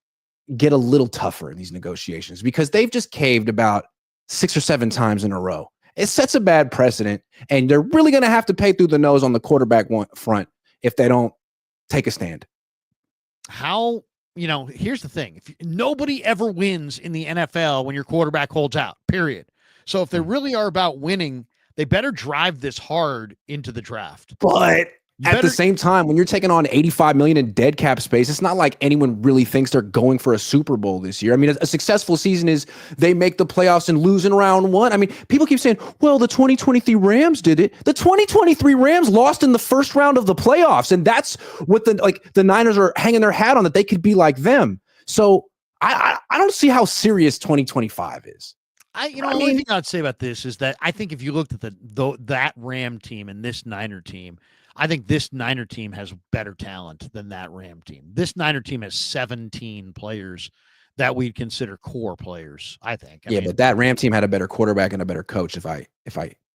get a little tougher in these negotiations, because they've just caved about 6 or 7 times in a row. It sets a bad precedent, and they're really going to have to pay through the nose on the quarterback front if they don't take a stand. Here's the thing. Nobody ever wins in the NFL when your quarterback holds out, period. So if they really are about winning, they better drive this hard into the draft. But at the same time, when you're taking on $85 million in dead cap space, it's not like anyone really thinks they're going for a Super Bowl this year. I mean, a successful season is they make the playoffs and lose in round 1. I mean, people keep saying, well, the 2023 Rams did it. The 2023 Rams lost in the first round of the playoffs, and that's what the Niners are hanging their hat on, that they could be like them. So I don't see how serious 2025 is. The only thing I'd say about this is that I think if you looked at that Ram team and this Niner team, I think this Niner team has better talent than that Ram team. This Niner team has 17 players that we'd consider core players, I think. I mean, but that Ram team had a better quarterback and a better coach, if I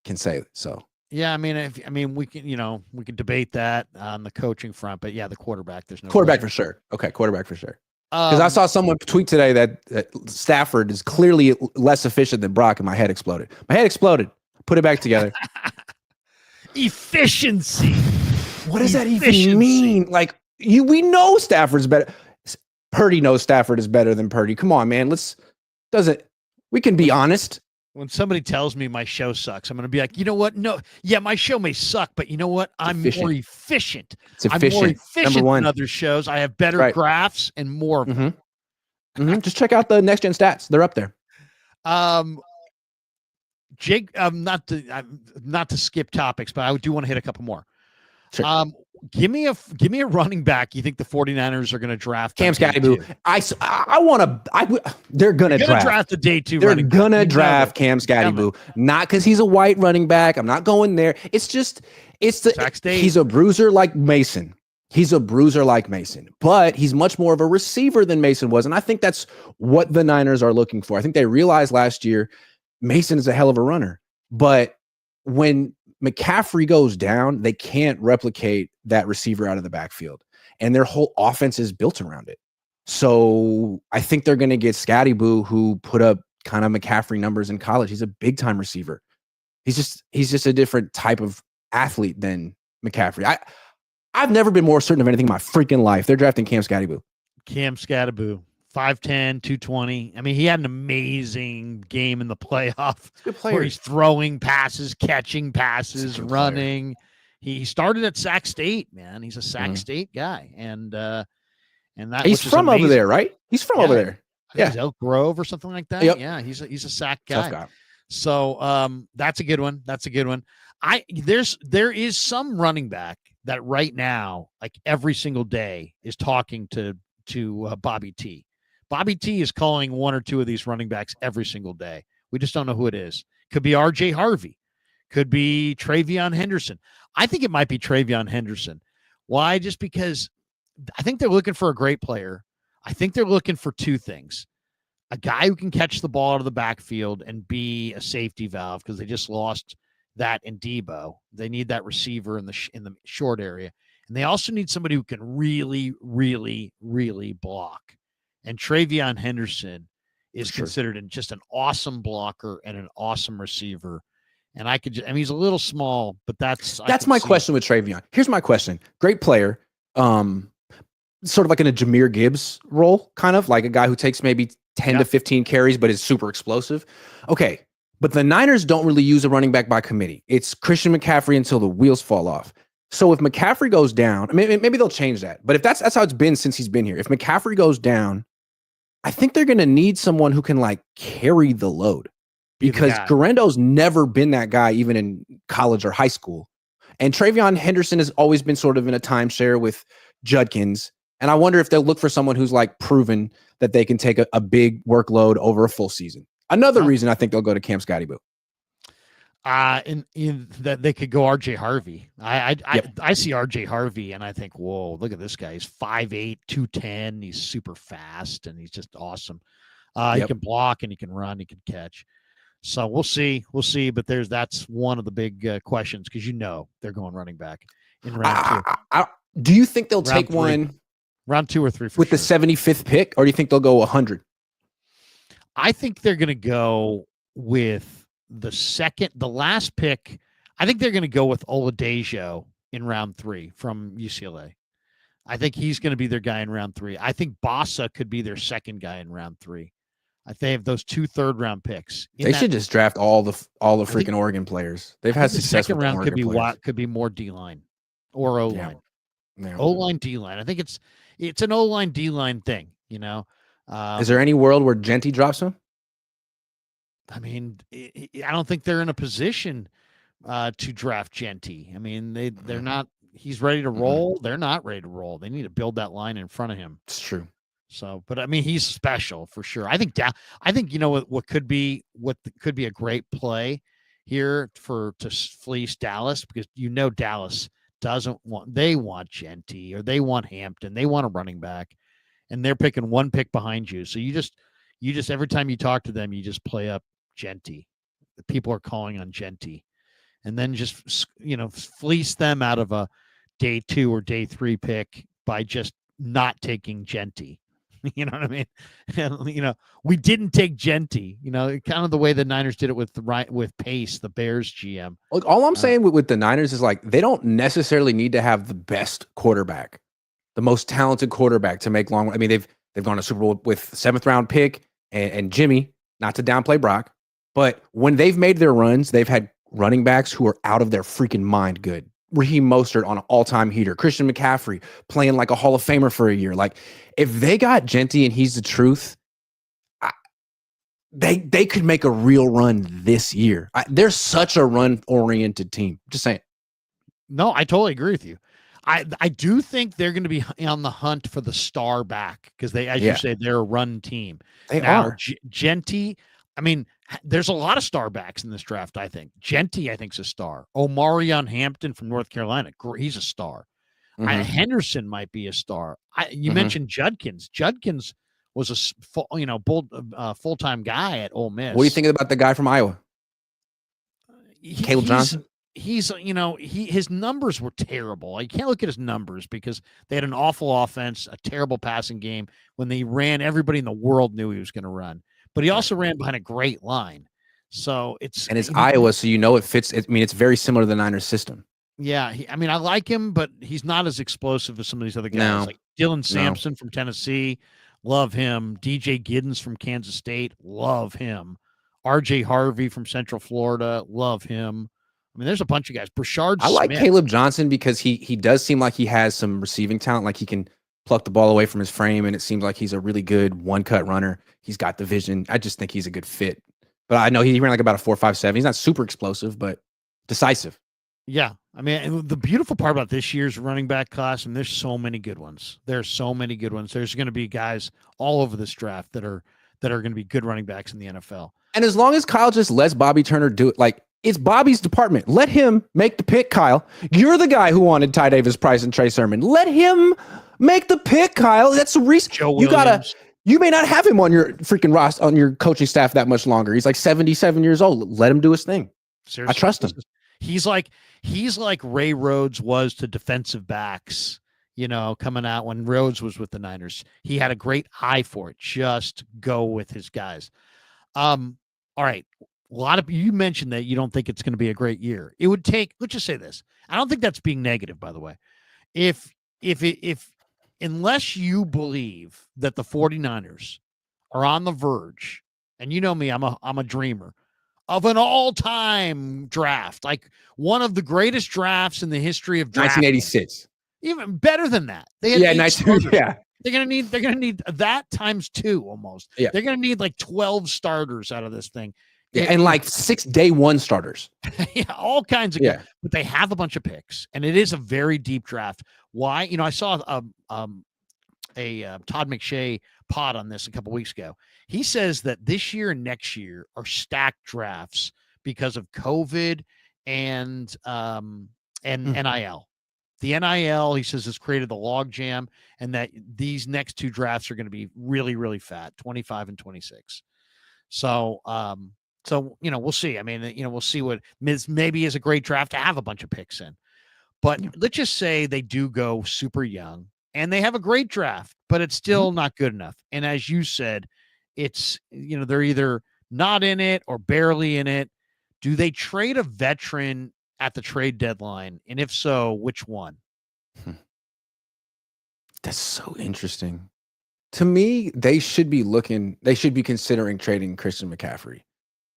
can say so. Yeah, we can debate that on the coaching front, but yeah, the quarterback, there's no quarterback for sure. Okay, quarterback for sure. Because I saw someone tweet today that Stafford is clearly less efficient than Brock, and my head exploded. Put it back together. Efficiency. What does that even mean? Like, we know Stafford's better. Purdy knows Stafford is better than Purdy. Come on, man. We can be honest. When somebody tells me my show sucks, I'm going to be like, you know what? No, yeah, my show may suck, but you know what? I'm more efficient. I'm more efficient than other shows. I have better graphs and more of them. Just check out the next gen stats. They're up there. Jake, not to skip topics, but I do want to hit a couple more. Sure. Give me a running back you think the 49ers are going to draft. Cam Scatterboo. They're going to draft the day 2 They're running going to draft Cam Scatterboo. Not because he's a white running back. I'm not going there. He's a bruiser like Mason. But he's much more of a receiver than Mason was. And I think that's what the Niners are looking for. I think they realized last year Mason is a hell of a runner. But when McCaffrey goes down, they can't replicate that receiver out of the backfield. And their whole offense is built around it. So I think they're going to get Scatterboo, who put up kind of McCaffrey numbers in college. He's a big-time receiver. He's just a different type of athlete than McCaffrey. I've never been more certain of anything in my freaking life. They're drafting Cam Scatterboo. 5'10", 220. I mean, he had an amazing game in the playoff where he's throwing passes, catching passes, running. He started at Sac State, man. He's a Sac State guy, and that he's from over there, right? He's from over there. I think he's Elk Grove or something like that. Yep. Yeah, he's a Sac guy. Tough guy. So that's a good one. That's a good one. There is some running back that right now, like every single day, is talking to Bobby T. Bobby T is calling one or two of these running backs every single day. We just don't know who it is. Could be RJ Harvey. Could be Travion Henderson. I think it might be Travion Henderson. Why? Just because I think they're looking for a great player. I think they're looking for two things. A guy who can catch the ball out of the backfield and be a safety valve, because they just lost that in Debo. They need that receiver in the short area. And they also need somebody who can really, really, really block. And Travion Henderson is considered just an awesome blocker and an awesome receiver. And he's a little small, but that's my question with Travion. Here's my question. Great player. Sort of like in a Jahmyr Gibbs role, kind of like a guy who takes maybe 10 to 15 carries, but is super explosive. Okay. But the Niners don't really use a running back by committee. It's Christian McCaffrey until the wheels fall off. So if McCaffrey goes down, maybe they'll change that. But if that's how it's been since he's been here. If McCaffrey goes down, I think they're going to need someone who can like carry the load, because Garendo's never been that guy, even in college or high school. And Travion Henderson has always been sort of in a timeshare with Judkins. And I wonder if they'll look for someone who's like proven that they can take a big workload over a full season. Another reason I think they'll go to Cam Scotty Boo. In that they could go RJ Harvey. I see RJ Harvey and I think, whoa, look at this guy. He's 5'8", 210. He's super fast and he's just awesome. He can block and he can run, he can catch. So we'll see. But that's one of the big questions, because they're going running back in round 2. Do you think they'll take one round 2 or 3 with the 75th pick, or do you think they'll go 100? I think they're going to go with the last pick. I think they're going to go with Oladejo in round 3 from UCLA. I think he's going to be their guy in round 3. I think Bossa could be their second guy in round 3. They have those 2 third-round picks. They should just draft all the freaking Oregon players. They've had success. The second round players. could be more D-line or O-line. Yeah. O-line, D-line. I think it's an O-line, D-line thing, Is there any world where Genty drops him? I mean, I don't think they're in a position to draft Genty. I mean, they're not. He's ready to roll. They're not ready to roll. They need to build that line in front of him. It's true. So, but I mean, he's special for sure. I think what could be a great play here to fleece Dallas, because Dallas they want Genty, or they want Hampton. They want a running back, and they're picking one pick behind you. So you just every time you talk to them, you just play up Genty. People are calling on Genty, and then just fleece them out of a day 2 or day 3 pick by just not taking Genty. You know what I mean? And, we didn't take Genty, kind of the way the Niners did it with Pace, the Bears GM. Look, all I'm saying with the Niners is like, they don't necessarily need to have the best quarterback, the most talented quarterback to make long. I mean, they've gone to Super Bowl with 7th round pick and Jimmy, not to downplay Brock, but when they've made their runs, they've had running backs who are out of their freaking mind good. Raheem Mostert on an all-time heater. Christian McCaffrey playing like a Hall of Famer for a year. Like, if they got Genty and he's the truth, they could make a real run this year. They're such a run-oriented team. Just saying. No, I totally agree with you. I do think they're going to be on the hunt for the star back, because you say, they're a run team. They are. Genty, I mean, there's a lot of star backs in this draft, I think. Genty, I think, is a star. Omarion Hampton from North Carolina, he's a star. Henderson might be a star. You mentioned Judkins. Judkins was a full-time guy at Ole Miss. What do you think about the guy from Iowa? Caleb Johnson? His numbers were terrible. You can't look at his numbers because they had an awful offense, a terrible passing game. When they ran, everybody in the world knew he was going to run. But he also ran behind a great line. So it's Iowa, so it fits. It's very similar to the Niners system. Yeah, I like him, but he's not as explosive as some of these other guys. Like Dylan Sampson from Tennessee, love him. DJ Giddens from Kansas State, love him. RJ Harvey from Central Florida, love him. I mean, there's a bunch of guys. Brashard I like Smith. Caleb Johnson because he does seem like he has some receiving talent. Like he can pluck the ball away from his frame, and it seems like he's a really good one-cut runner. He's got the vision. I just think he's a good fit. But I know he ran like about a 4.57. He's not super explosive, but decisive. Yeah. I mean, the beautiful part about this year's running back class, and there's so many good ones. There's so many good ones. There's going to be guys all over this draft that are going to be good running backs in the NFL. And as long as Kyle just lets Bobby Turner do it, like it's Bobby's department. Let him make the pick, Kyle. You're the guy who wanted Ty Davis Price and Trey Sermon. Let him make the pick, Kyle. That's the reason you may not have him on your freaking roster, on your coaching staff that much longer. He's like 77 years old. Let him do his thing. Seriously, I trust him. He's like Ray Rhodes was to defensive backs, coming out when Rhodes was with the Niners. He had a great eye for it. Just go with his guys. All right. You mentioned that you don't think it's going to be a great year. It would take, let's just say this. I don't think that's being negative, by the way. If unless you believe that the 49ers are on the verge, and you know me, I'm a dreamer, of an all-time draft, like one of the greatest drafts in the history of drafting. 1986. Even better than that. They're gonna need that times 2 almost. Yeah. They're gonna need like 12 starters out of this thing. Yeah, and like 6 day one starters. Yeah, all kinds of guys. But they have a bunch of picks, and it is a very deep draft. Why? I saw a Todd McShay pod on this a couple weeks ago. He says that this year and next year are stacked drafts because of COVID and NIL. The NIL, he says, has created the logjam, and that these next 2 drafts are going to be really, really fat, 25 and 26. So, we'll see. I mean, we'll see what maybe is a great draft to have a bunch of picks in. But let's just say they do go super young and they have a great draft, but it's still not good enough. And as you said, it's, they're either not in it or barely in it. Do they trade a veteran at the trade deadline? And if so, which one? That's so interesting. To me, they should be considering trading Christian McCaffrey,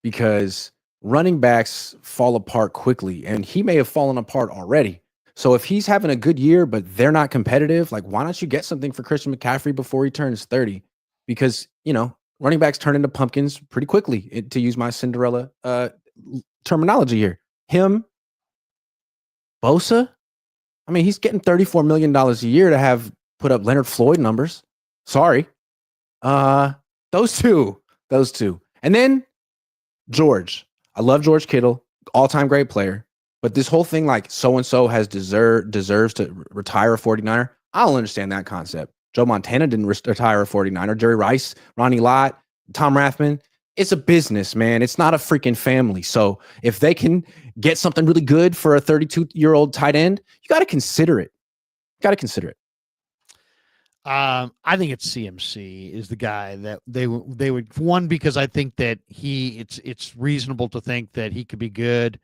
because running backs fall apart quickly, and he may have fallen apart already. So if he's having a good year, but they're not competitive, like, why don't you get something for Christian McCaffrey before he turns 30? Because, running backs turn into pumpkins pretty quickly, to use my Cinderella terminology here. Him, Bosa, I mean, he's getting $34 million a year to have put up Leonard Floyd numbers. Sorry. Those two. And then George. I love George Kittle, all-time great player. But this whole thing, like, so-and-so deserves to retire a 49er, I don't understand that concept. Joe Montana didn't retire a 49er. Jerry Rice, Ronnie Lott, Tom Rathman. It's a business, man. It's not a freaking family. So if they can get something really good for a 32-year-old tight end, you got to consider it. I think it's CMC is the guy that they would, one, because I think that it's reasonable to think that he could be good,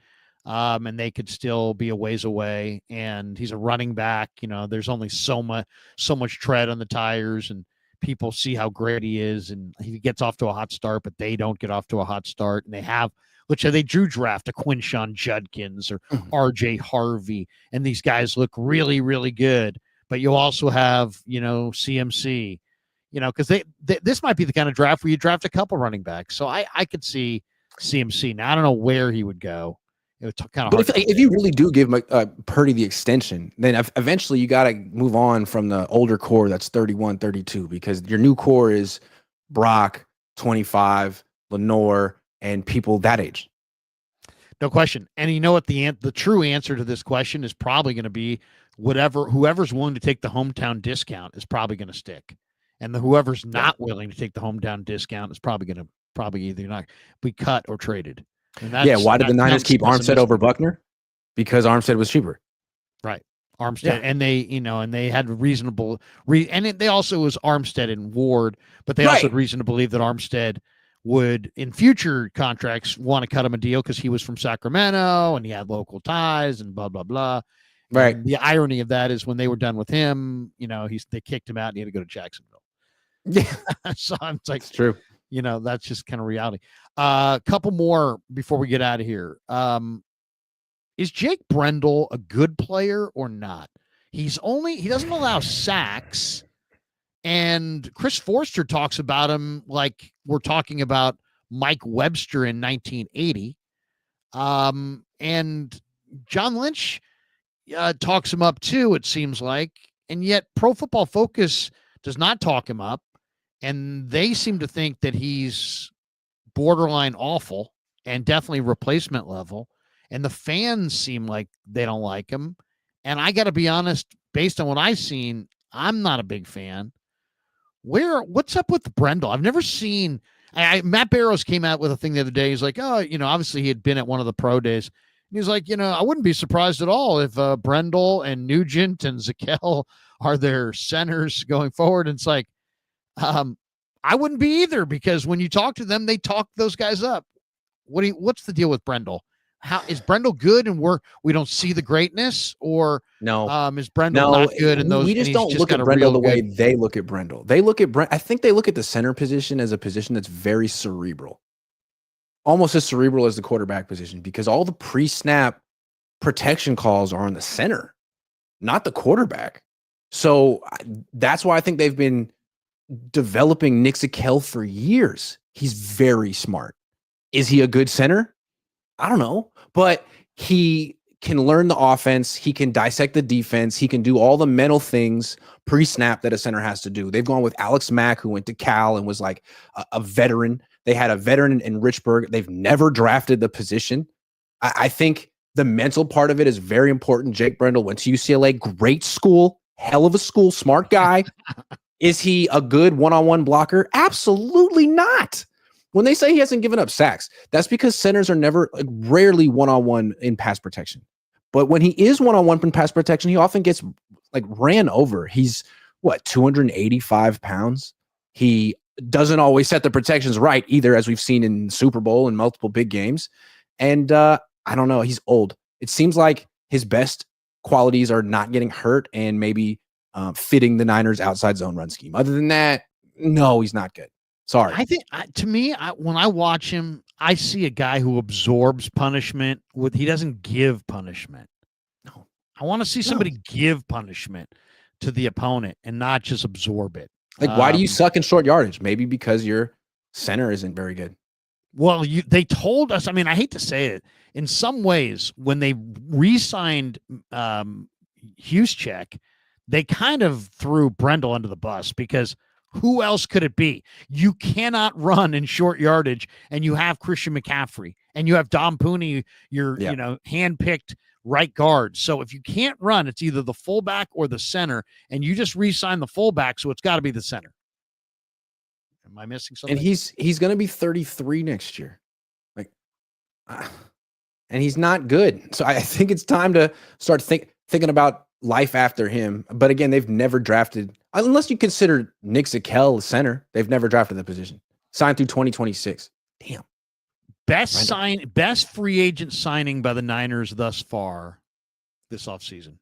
and they could still be a ways away. And he's a running back. There's only so much tread on the tires, and people see how great he is, and he gets off to a hot start, but they don't get off to a hot start. And they drew draft a Quinshon Judkins or RJ Harvey, and these guys look really, really good. But you also have, CMC, because this might be the kind of draft where you draft a couple running backs. So I could see CMC. Now, I don't know where he would go. It was kind of hard. But if you really do give Purdy the extension, then eventually you got to move on from the older core that's 31, 32, because your new core is Brock, 25, Lenore, and people that age. No question. And you know what? The true answer to this question is probably going to be whoever's willing to take the hometown discount is probably going to stick. And whoever's not willing to take the hometown discount is probably either not be cut or traded. Why did the Niners keep Armstead over Buckner? Because Armstead was cheaper. Right. Armstead. And they had reasonable and they also was Armstead and Ward, but they also had reason to believe that Armstead would in future contracts want to cut him a deal because he was from Sacramento and he had local ties and blah, blah, blah. Right. And the irony of that is when they were done with him, they kicked him out and he had to go to Jacksonville. Yeah. So it's like, it's true. That's just kind of reality. A couple more before we get out of here. is Jake Brendel a good player or not? He doesn't allow sacks. And Chris Forster talks about him like we're talking about Mike Webster in 1980. And John Lynch talks him up too, it seems like. And yet Pro Football Focus does not talk him up. And they seem to think that he's borderline awful and definitely replacement level. And the fans seem like they don't like him. And I got to be honest, based on what I've seen, I'm not a big fan. What's up with Brendel? I've never seen. Matt Barrows came out with a thing the other day. He's like, oh, obviously he had been at one of the pro days. And he's like, I wouldn't be surprised at all if Brendel and Nugent and Zakel are their centers going forward. And it's like, I wouldn't be either, because when you talk to them, they talk those guys up. What's the deal with Brendel? How is Brendel good and we don't see the greatness, or is Brendel not good? And we just don't look at Brendel the way they look at Brendel. They look at I think they look at the center position as a position that's very cerebral, almost as cerebral as the quarterback position, because all the pre-snap protection calls are on the center, not the quarterback. So that's why I think they've been developing Nick Zakel for years. He's very smart. Is he a good center? I don't know, but he can learn the offense. He can dissect the defense. He can do all the mental things pre-snap that a center has to do. They've gone with Alex Mack, who went to Cal and was like a veteran. They had a veteran in Richburg. They've never drafted the position. I think the mental part of it is very important. Jake Brendel went to UCLA, great school, hell of a school, smart guy. Is he a good one-on-one blocker? Absolutely not. When they say he hasn't given up sacks, that's because centers are rarely one-on-one in pass protection. But when he is one-on-one in pass protection, he often gets ran over. He's 285 pounds. He doesn't always set the protections right either, as we've seen in Super Bowl and multiple big games. And I don't know. He's old. It seems like his best qualities are not getting hurt and maybe fitting the Niners outside zone run scheme. Other than that, no, he's not good. Sorry. I think to me, when I watch him, I see a guy who absorbs punishment. He doesn't give punishment. No, I want to see somebody give punishment to the opponent and not just absorb it. Why do you suck in short yardage? Maybe because your center isn't very good. Well, they told us. I mean, I hate to say it. In some ways, when they re-signed Juszczyk, they kind of threw Brendel under the bus, because who else could it be? You cannot run in short yardage, and you have Christian McCaffrey, and you have Dom Pooney, your hand-picked right guard. So if you can't run, it's either the fullback or the center, and you just re-sign the fullback, so it's got to be the center. Am I missing something? And he's going to be 33 next year, and he's not good. So I think it's time to start thinking about life after him. But again, they've never drafted, unless you consider Nick Zakel center, they've never drafted the position. Signed through 2026. Damn. Best free agent signing by the Niners thus far this offseason.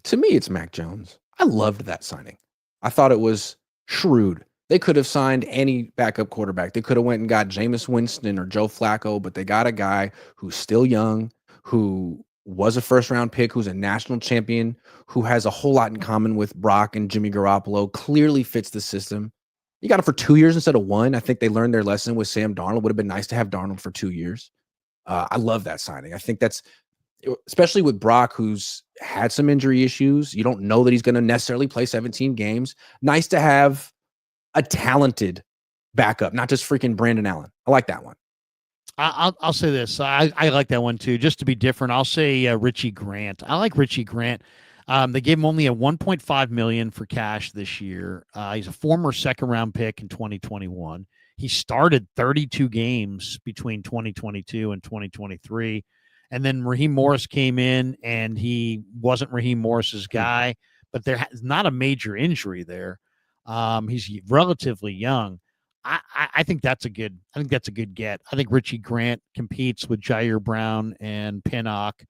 To me, it's Mac Jones. I loved that signing. I thought it was shrewd. They could have signed any backup quarterback. They could have went and got Jameis Winston or Joe Flacco, but they got a guy who's still young, who was a first-round pick, who's a national champion, who has a whole lot in common with Brock and Jimmy Garoppolo, clearly fits the system. You got him for 2 years instead of 1. I think they learned their lesson with Sam Darnold. Would have been nice to have Darnold for 2 years. I love that signing. I think that's, especially with Brock, who's had some injury issues. You don't know that he's going to necessarily play 17 games. Nice to have a talented backup, not just freaking Brandon Allen. I like that one. I'll say this. I like that one too. Just to be different, I'll say Richie Grant. I like Richie Grant. They gave him only a $1.5 million for cash this year. He's a former second-round pick in 2021. He started 32 games between 2022 and 2023. And then Raheem Morris came in, and he wasn't Raheem Morris's guy, but there's not a major injury there. He's relatively young. I think that's a good. I think that's a good get. I think Richie Grant competes with Jair Brown and Pinnock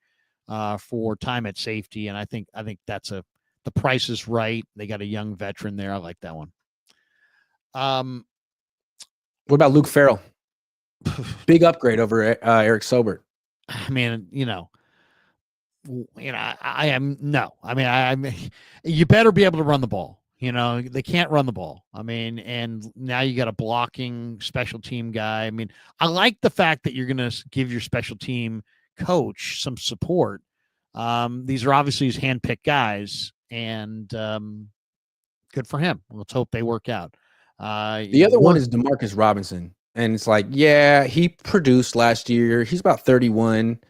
for time at safety, and I think that's the price is right. They got a young veteran there. I like that one. What about Luke Farrell? Big upgrade over Eric Sobert. I mean, I am no. I mean, I'm. You better be able to run the ball. They can't run the ball. I mean, and now you got a blocking special team guy. I mean, I like the fact that you're going to give your special team coach some support. These are obviously his handpicked guys, and good for him. Let's hope they work out. The other one is Demarcus Robinson. And it's like, yeah, he produced last year. He's about 31.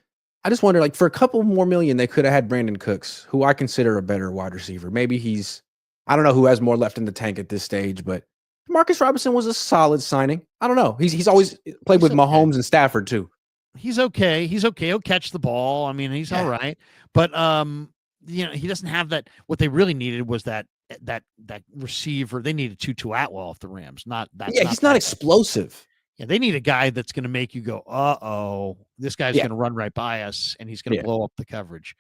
I just wonder, like, for a couple more million, they could have had Brandon Cooks, who I consider a better wide receiver. Maybe I don't know who has more left in the tank at this stage, but Demarcus Robinson was a solid signing. I don't know. He's always played with Mahomes and Stafford too. He's okay. He'll catch the ball. I mean, he's all right. But he doesn't have that. What they really needed was that receiver. They needed Tutu Atwell off the Rams. He's not explosive. Yeah, they need a guy that's going to make you go, this guy's going to run right by us, and he's going to blow up the coverage.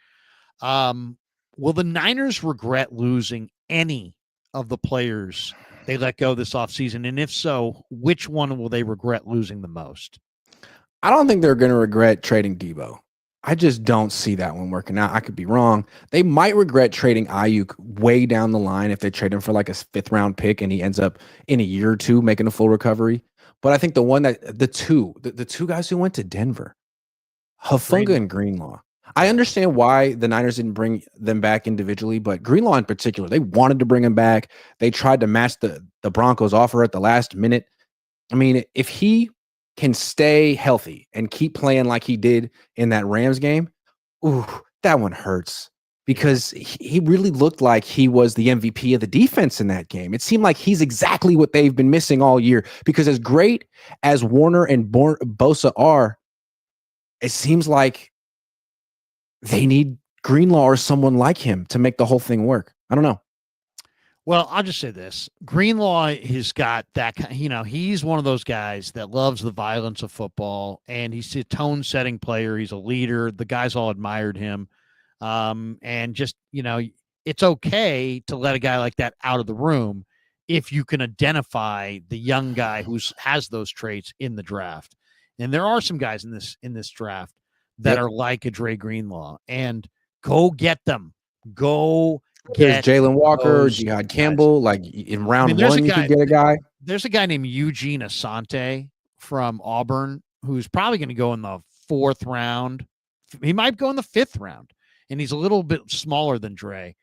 Will the Niners regret losing any of the players they let go this offseason? And if so, which one will they regret losing the most? I don't think they're going to regret trading Debo. I just don't see that one working out. I could be wrong. They might regret trading Aiyuk way down the line if they trade him for like a 5th-round pick and he ends up in a year or two making a full recovery. But I think the two guys who went to Denver, Hufanga and Greenlaw. I understand why the Niners didn't bring them back individually, but Greenlaw in particular, they wanted to bring him back. They tried to match the Broncos offer at the last minute. I mean, if he can stay healthy and keep playing like he did in that Rams game, that one hurts. Because he really looked like he was the MVP of the defense in that game. It seemed like he's exactly what they've been missing all year. Because as great as Warner and Bosa are, it seems like they need Greenlaw or someone like him to make the whole thing work. I don't know. Well, I'll just say this. Greenlaw has got that, he's one of those guys that loves the violence of football, and he's a tone-setting player. He's a leader. The guys all admired him. And just, it's okay to let a guy like that out of the room if you can identify the young guy who has those traits in the draft. And there are some guys in this draft that are like a Dre Greenlaw, and go get them. Go get Jalen Walker, Jihad Campbell. Like in round one, you could get a guy. There's a guy named Eugene Asante from Auburn who's probably going to go in the 4th round. He might go in the 5th round. And he's a little bit smaller than Dre,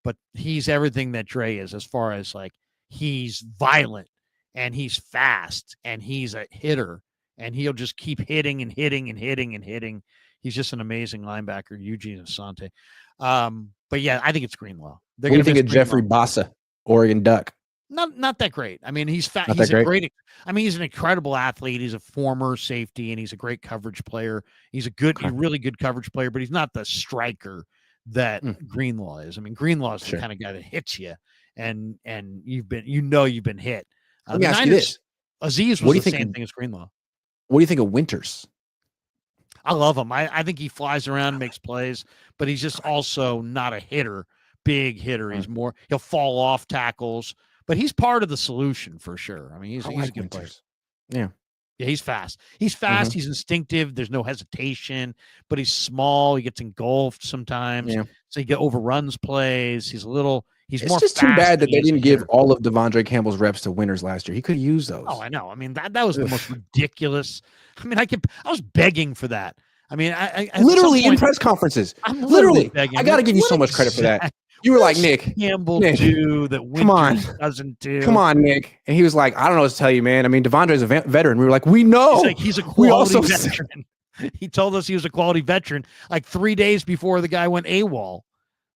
but he's everything that Dre is as far as like he's violent and he's fast and he's a hitter and he'll just keep hitting and hitting and hitting and hitting. He's just an amazing linebacker, Eugene Asante. But yeah, I think it's Greenlaw. What do you think of Jeffrey Bossa, Oregon Duck? Not that great. I mean, he's fat. He's a great. I mean, he's an incredible athlete. He's a former safety, and he's a great coverage player. He's a really good coverage player, but he's not the striker that Greenlaw is. I mean, Greenlaw is the kind of guy that hits you, and you've been hit. Let me ask you this: Aziz was the same thing as Greenlaw. What do you think of Winters? I love him. I think he flies around, makes plays, but he's just also not a hitter, big hitter. He's more he'll fall off tackles. But he's part of the solution for sure. I mean, he's a good player. Yeah, he's fast. He's fast. He's instinctive. There's no hesitation. But he's small. He gets engulfed sometimes. Yeah. So he overruns plays. He's more. It's just too bad that they didn't give all of Devondre Campbell's reps to Winters last year. He could use those. Oh, I know. I mean, that was the most ridiculous. I mean, I was begging for that. I mean, I literally in press conferences. I'm literally begging. I got to give you so much credit for that. You were like, Nick Campbell do that Winters doesn't do. Come on, Nick. And he was like, I don't know what to tell you, man. I mean, Devondre's a veteran. We were like, we know. He's a quality veteran. He told us he was a quality veteran like 3 days before the guy went AWOL.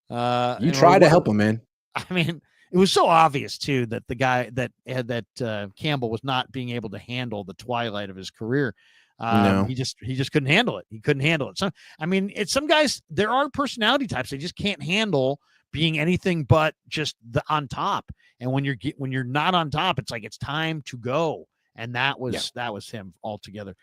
You tried to help him, man. I mean, it was so obvious too that the guy that Campbell was not being able to handle the twilight of his career. No. He just couldn't handle it. He couldn't handle it. So, I mean, it's some guys, there are personality types. They just can't handle being anything but just on top. And when you're not on top, it's like, it's time to go. And that was him altogether.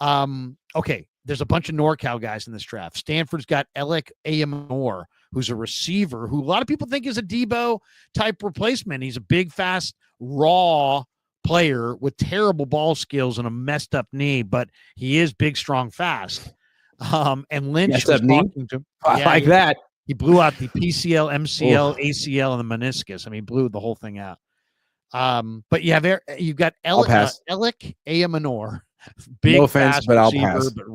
Okay. There's a bunch of NorCal guys in this draft. Stanford's got Alec Ayamor, who's a receiver who a lot of people think is a Debo type replacement. He's a big, fast, raw player with terrible ball skills and a messed up knee, but he is big, strong, fast. And Lynch Messed was up knee? talking to him. I like that. He blew out the PCL, MCL, Oof. ACL, and the meniscus. I mean, he blew the whole thing out. But you've got I'll pass. Alec Ayamanor, No big offense, fast but I'll receiver, pass. but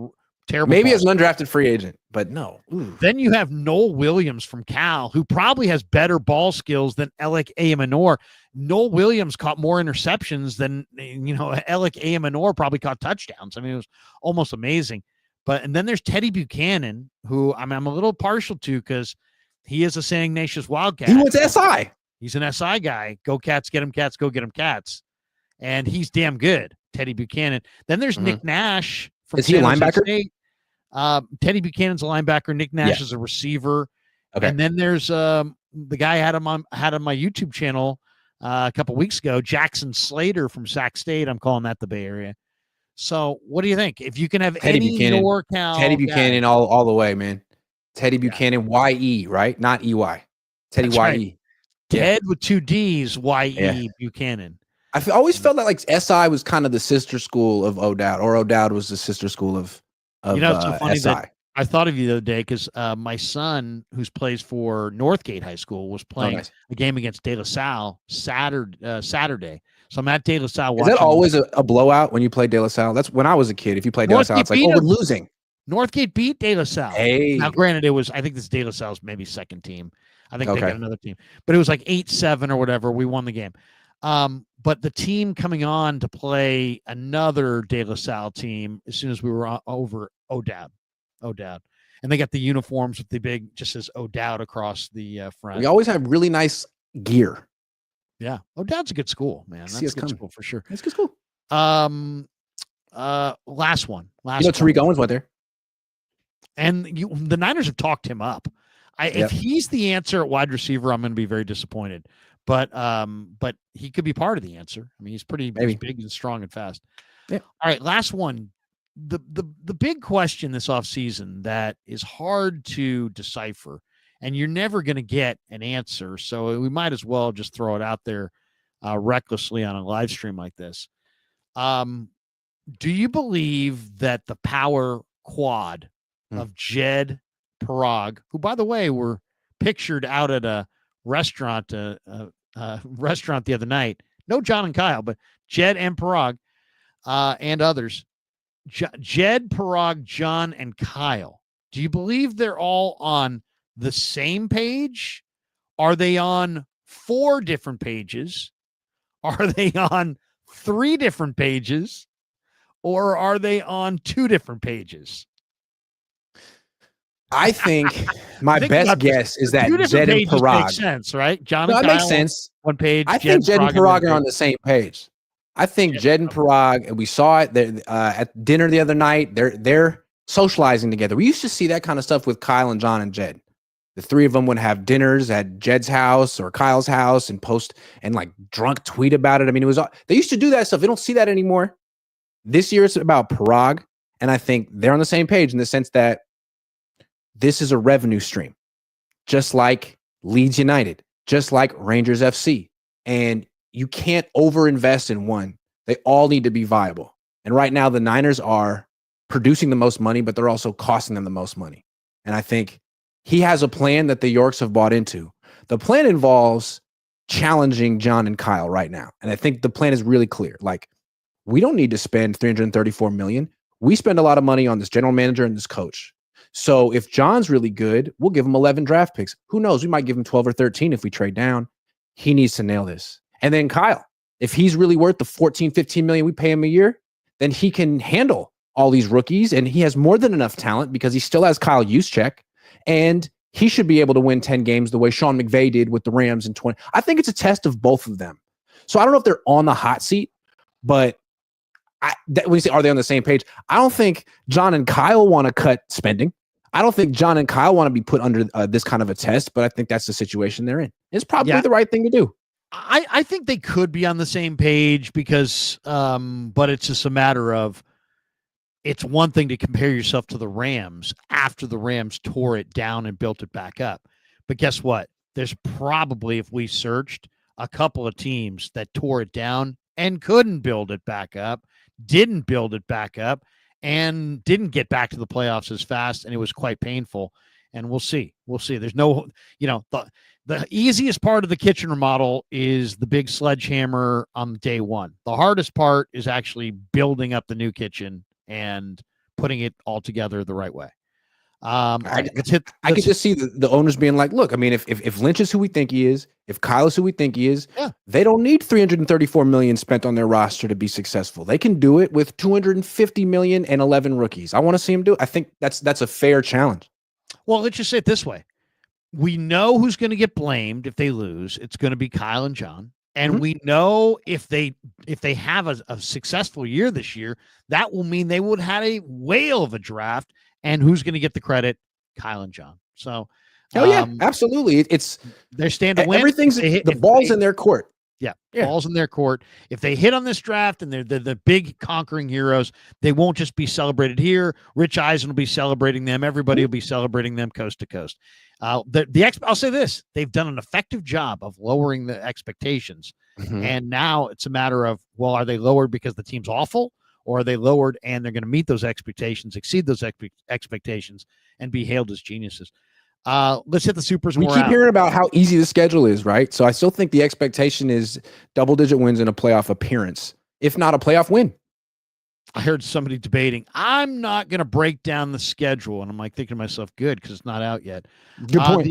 terrible. Maybe ball as an undrafted free agent, but no. Ooh. Then you have Noel Williams from Cal, who probably has better ball skills than Alec Ayamanor. Noel Williams caught more interceptions than, Alec Ayamanor probably caught touchdowns. I mean, it was almost amazing. And then there's Teddy Buchanan, who I'm a little partial to because he is a St. Ignatius Wildcat. He went to SI. He's an SI guy. Go Cats, get him Cats, go get him Cats. And he's damn good, Teddy Buchanan. Then there's Nick Nash from Is he a linebacker? State. Teddy Buchanan's a linebacker. Nick Nash is a receiver. Okay. And then there's the guy I had on my YouTube channel a couple weeks ago, Jackson Slater from Sac State. I'm calling that the Bay Area. So what do you think? If you can have Teddy Buchanan, NorCal Teddy Buchanan guy, all the way, man. Teddy Buchanan, YE, right? Not EY. Teddy YE. Right. Ted with 2 D's, YE Buchanan. I always felt that like SI was kind of the sister school of O'Dowd, or O'Dowd was the sister school of it's so funny SI. that I thought of you the other day because my son, who plays for Northgate High School, was playing a game against De La Salle Saturday. So I'm at De La Salle watching. Is that always a blowout when you play De La Salle? That's when I was a kid. If you play De La Salle, it's like, we're losing. Northgate beat De La Salle. Hey. Now, granted, I think this De La Salle's maybe second team. I think they got another team. But it was like 8-7 or whatever. We won the game. But the team coming on to play another De La Salle team as soon as we were over O'Dowd. And they got the uniforms with the big, just says O'Dowd across the front. We always have really nice gear. Yeah. O'Dowd's a good school, man. That's a good school for sure. That's a good school. Last one. Tariq Owens went there. And the Niners have talked him up. If he's the answer at wide receiver, I'm going to be very disappointed. But he could be part of the answer. I mean, he's pretty big and strong and fast. Yeah. All right, last one. The big question this offseason that is hard to decipher, and you're never going to get an answer. So we might as well just throw it out there recklessly on a live stream like this. Do you believe that the power quad of Jed Parag, who, by the way, were pictured out at a restaurant the other night, no John and Kyle, but Jed and Parag and others, Jed, Parag, John, and Kyle, do you believe they're all on the same page? Are they on 4 different pages? Are they on 3 different pages? Or are they on 2 different pages? I think my best guess is that Jed and Parag makes sense, right? John and Kyle, that makes sense. One page. I think Jed and Parag are on the same page. I think Jed and Parag, and we saw it at dinner the other night. They're socializing together. We used to see that kind of stuff with Kyle and John and Jed. The 3 of them would have dinners at Jed's house or Kyle's house and post and like drunk tweet about it. I mean, they used to do that stuff. They don't see that anymore. This year it's about Parag, and I think they're on the same page in the sense that this is a revenue stream, just like Leeds United, just like Rangers FC. And you can't overinvest in one. They all need to be viable. And right now, the Niners are producing the most money, but they're also costing them the most money. And I think he has a plan that the Yorks have bought into. The plan involves challenging John and Kyle right now. And I think the plan is really clear. Like, we don't need to spend $334 million. We spend a lot of money on this general manager and this coach. So if John's really good, we'll give him 11 draft picks. Who knows? We might give him 12 or 13 if we trade down. He needs to nail this. And then Kyle, if he's really worth the 14, 15 million we pay him a year, then he can handle all these rookies. And he has more than enough talent because he still has Kyle Juszczyk. And he should be able to win 10 games the way Sean McVay did with the Rams in 20. I think it's a test of both of them. So I don't know if they're on the hot seat, but when you say, are they on the same page? I don't think John and Kyle want to cut spending. I don't think John and Kyle want to be put under this kind of a test, but I think that's the situation they're in. It's probably the right thing to do. I think they could be on the same page because, but it's just a matter of, it's one thing to compare yourself to the Rams after the Rams tore it down and built it back up. But guess what? There's probably, if we searched, a couple of teams that tore it down and couldn't build it back up, didn't build it back up, and didn't get back to the playoffs as fast, and it was quite painful. And we'll see. There's no, the easiest part of the kitchen remodel is the big sledgehammer on day one. The hardest part is actually building up the new kitchen and putting it all together the right way. I could just see the owners being like, look, I mean, if Lynch is who we think he is, if Kyle is who we think he is, they don't need $334 million spent on their roster to be successful. They can do it with $250 million and 11 rookies. I want to see him do it. I think that's a fair challenge. Well, let's just say it this way. We know who's going to get blamed if they lose. It's going to be Kyle and John. And we know if they have a successful year this year, that will mean they would have a whale of a draft. And who's going to get the credit? Kyle and John. So, absolutely. It's their stand to win. Everything's the ball's in their court. Yeah, ball's in their court. If they hit on this draft and they're the big conquering heroes, they won't just be celebrated here. Rich Eisen will be celebrating them. Everybody will be celebrating them coast to coast. I'll say this: they've done an effective job of lowering the expectations, and now it's a matter of, well, are they lowered because the team's awful? Or are they lowered and they're going to meet those expectations, exceed those expectations, and be hailed as geniuses? Let's hit the supers. We keep hearing about how easy the schedule is, right? So I still think the expectation is double-digit wins in a playoff appearance, if not a playoff win. I heard somebody debating, I'm not going to break down the schedule. And I'm like thinking to myself, good, because it's not out yet. Good point.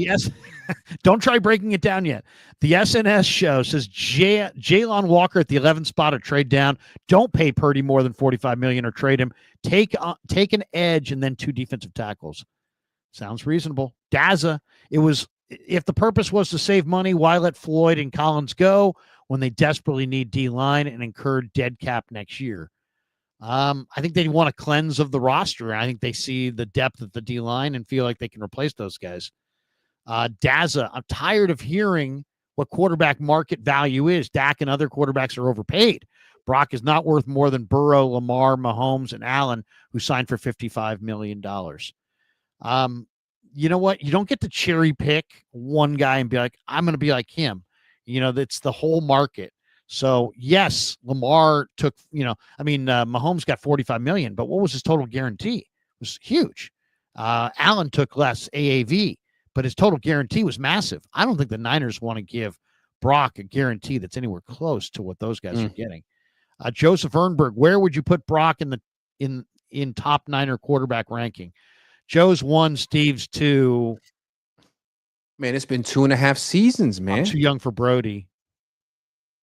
Don't try breaking it down yet. The SNS show says Jalen Walker at the 11th spot or trade down. Don't pay Purdy more than $45 million or trade him. Take an edge and then 2 defensive tackles. Sounds reasonable. Daza, if the purpose was to save money, why let Floyd and Collins go when they desperately need D-line and incur dead cap next year? I think they want a cleanse of the roster. I think they see the depth of the D-line and feel like they can replace those guys. Daza, I'm tired of hearing what quarterback market value is. Dak and other quarterbacks are overpaid. Brock is not worth more than Burrow, Lamar, Mahomes, and Allen, who signed for $55 million. You know what? You don't get to cherry pick one guy and be like, I'm going to be like him. That's the whole market. So yes, Lamar took, Mahomes got $45 million, but what was his total guarantee? It was huge. Allen took less AAV, but his total guarantee was massive. I don't think the Niners want to give Brock a guarantee that's anywhere close to what those guys are getting. Joseph Ernberg, where would you put Brock in top Niner quarterback ranking? Joe's 1, Steve's 2. Man, it's been 2.5 seasons, man. I'm too young for Brody.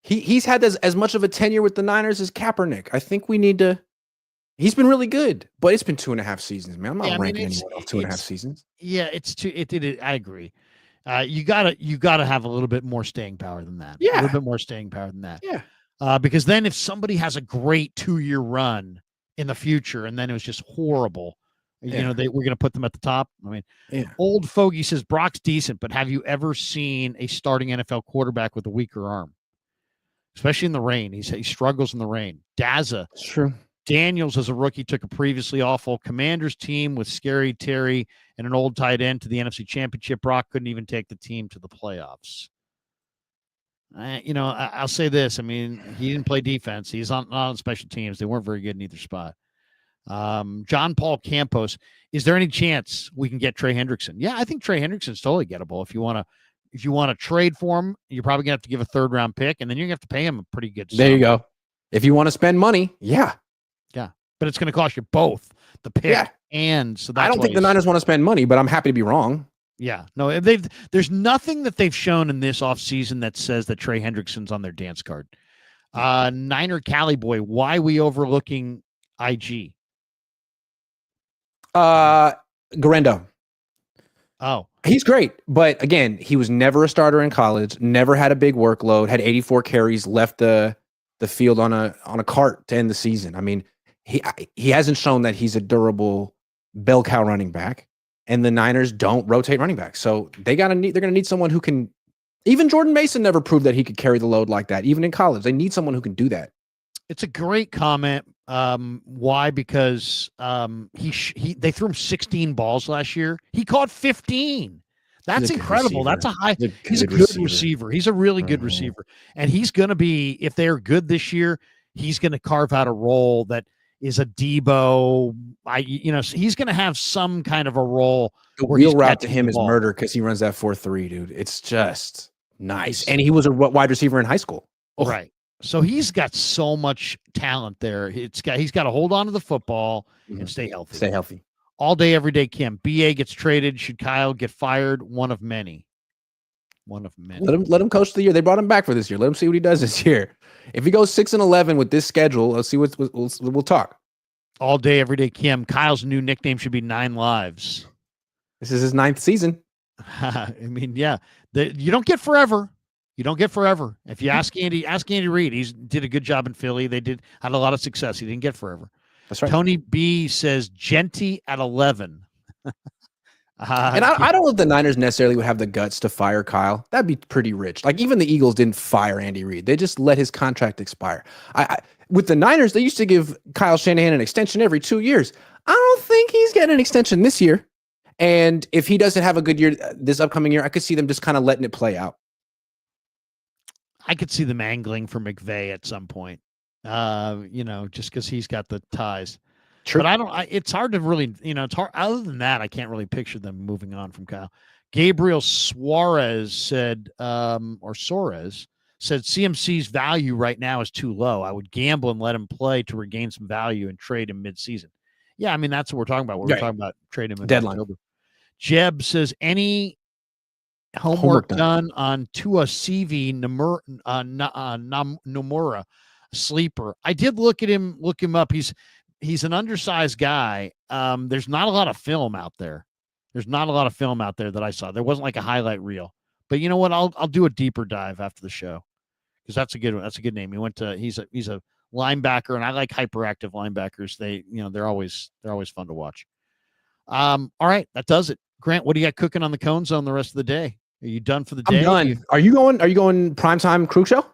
He's had as much of a tenure with the Niners as Kaepernick. I think we need to. He's been really good, but it's been 2.5 seasons, man. I'm not ranking anyone off 2.5 seasons. Yeah, it's too. I agree. You gotta have a little bit more staying power than that. Yeah, a little bit more staying power than that. Yeah. Because then if somebody has a great 2-year run in the future and then it was just horrible, we're going to put them at the top. I mean, Old Fogey says Brock's decent, but have you ever seen a starting NFL quarterback with a weaker arm? Especially in the rain. He struggles in the rain. Daza. That's true. Daniels, as a rookie, took a previously awful Commanders team with Scary Terry and an old tight end to the NFC Championship. Brock couldn't even take the team to the playoffs. I'll say this. I mean, he didn't play defense. He's not on special teams. They weren't very good in either spot. John Paul Campos, is there any chance we can get Trey Hendrickson? Yeah, I think Trey Hendrickson's totally gettable. If you want to trade for him, you're probably gonna have to give a 3rd-round pick, and then you're gonna have to pay him a pretty good sum. There you go. If you want to spend money, yeah, but it's gonna cost you both the pick and so. That's I don't think the Niners want to spend money, but I'm happy to be wrong. Yeah, no, there's nothing that they've shown in this offseason that says that Trey Hendrickson's on their dance card. Niner Cali boy, why we overlooking IG? Garendo. Oh, he's great. But again, he was never a starter in college, never had a big workload, had 84 carries, left the field on a cart to end the season. I mean, he hasn't shown that he's a durable bell cow running back, and the Niners don't rotate running backs. So they're going to need someone who can. Even Jordan Mason never proved that he could carry the load like that, even in college. They need someone who can do that. It's a great comment. Why? Because they threw him 16 balls last year. He caught 15. That's incredible. That's a high. He's a good receiver. He's a really good receiver. And he's going to be, if they're good this year, he's going to carve out a role that is a Debo. He's going to have some kind of a role. The wheel route to him is murder because he runs that 4.3, dude. It's just nice. And he was a wide receiver in high school. Oh. Right. So he's got so much talent there. He's got to hold on to the football and stay healthy. Stay healthy. All day, every day, Kim. BA gets traded. Should Kyle get fired? One of many. Let him coach the year. They brought him back for this year. Let him see what he does this year. If he goes 6-11 with this schedule, let's see what we'll talk. All day, every day, Kim. Kyle's new nickname should be 9 Lives. This is his 9th season. I mean, yeah. You don't get forever. You don't get forever. If you ask Andy Reid, he did a good job in Philly. They had a lot of success. He didn't get forever. That's right. Tony B says Genty at 11. And I don't know if the Niners necessarily would have the guts to fire Kyle. That'd be pretty rich. Like even the Eagles didn't fire Andy Reid. They just let his contract expire. With the Niners, they used to give Kyle Shanahan an extension every 2 years. I don't think he's getting an extension this year. And if he doesn't have a good year this upcoming year, I could see them just kind of letting it play out. I could see them angling for McVay at some point, just because he's got the ties. True. But it's hard to really, it's hard. Other than that, I can't really picture them moving on from Kyle. Gabriel Suarez said, CMC's value right now is too low. I would gamble and let him play to regain some value and trade him mid-season. Yeah, I mean, that's what we're talking about. We're talking about trading him in deadline. October. Jeb says, any homework done on Tua CV Nomura, sleeper. I did look him up. He's an undersized guy. There's not a lot of film out there. That I saw. There wasn't like a highlight reel. But you know what? I'll do a deeper dive after the show because that's a good one. That's a good name. He's a linebacker, and I like hyperactive linebackers. They're always fun to watch. All right, that does it. Grant, what do you got cooking on the Cohn Zone the rest of the day? Are you done for the day? I'm done. Are you going primetime Krug show?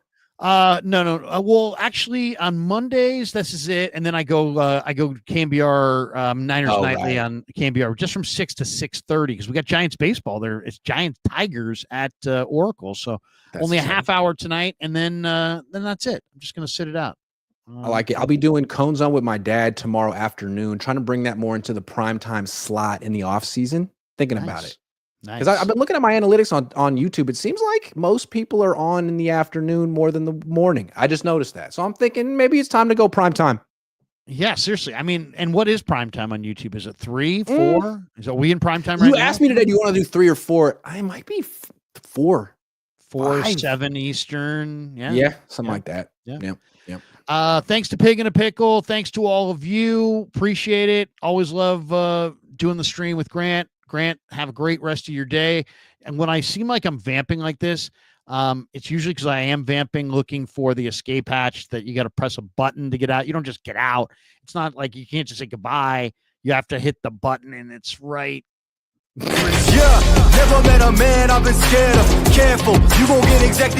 No. Well, actually, on Mondays, this is it, and then I go KMBR Niners Nightly on KMBR just from 6 to 6:30 because we got Giants baseball there. It's Giants Tigers at Oracle, so that's only a half hour tonight, and then that's it. I'm just gonna sit it out. I like it. I'll be doing Cohn Zone with my dad tomorrow afternoon, trying to bring that more into the primetime slot in the off season. Thinking about it. Because I've been looking at my analytics on YouTube. It seems like most people are on in the afternoon more than the morning. I just noticed that. So I'm thinking maybe it's time to go prime time. Yeah, seriously. I mean, and what is prime time on YouTube? Is it 3, 4? Are we in prime time right now? You asked me today, do you want to do 3 or 4? I might be 4. 4, 7 Eastern. Yeah, something like that. Yeah. Thanks to Pig and a Pickle. Thanks to all of you. Appreciate it. Always love doing the stream with Grant. Grant, have a great rest of your day. And when I seem like I'm vamping like this, it's usually because I am vamping looking for the escape hatch that you got to press a button to get out. You don't just get out. It's not like you can't just say goodbye. You have to hit the button, and it's right. Yeah, never met a man I've been scared of. Careful, you gon' get exactly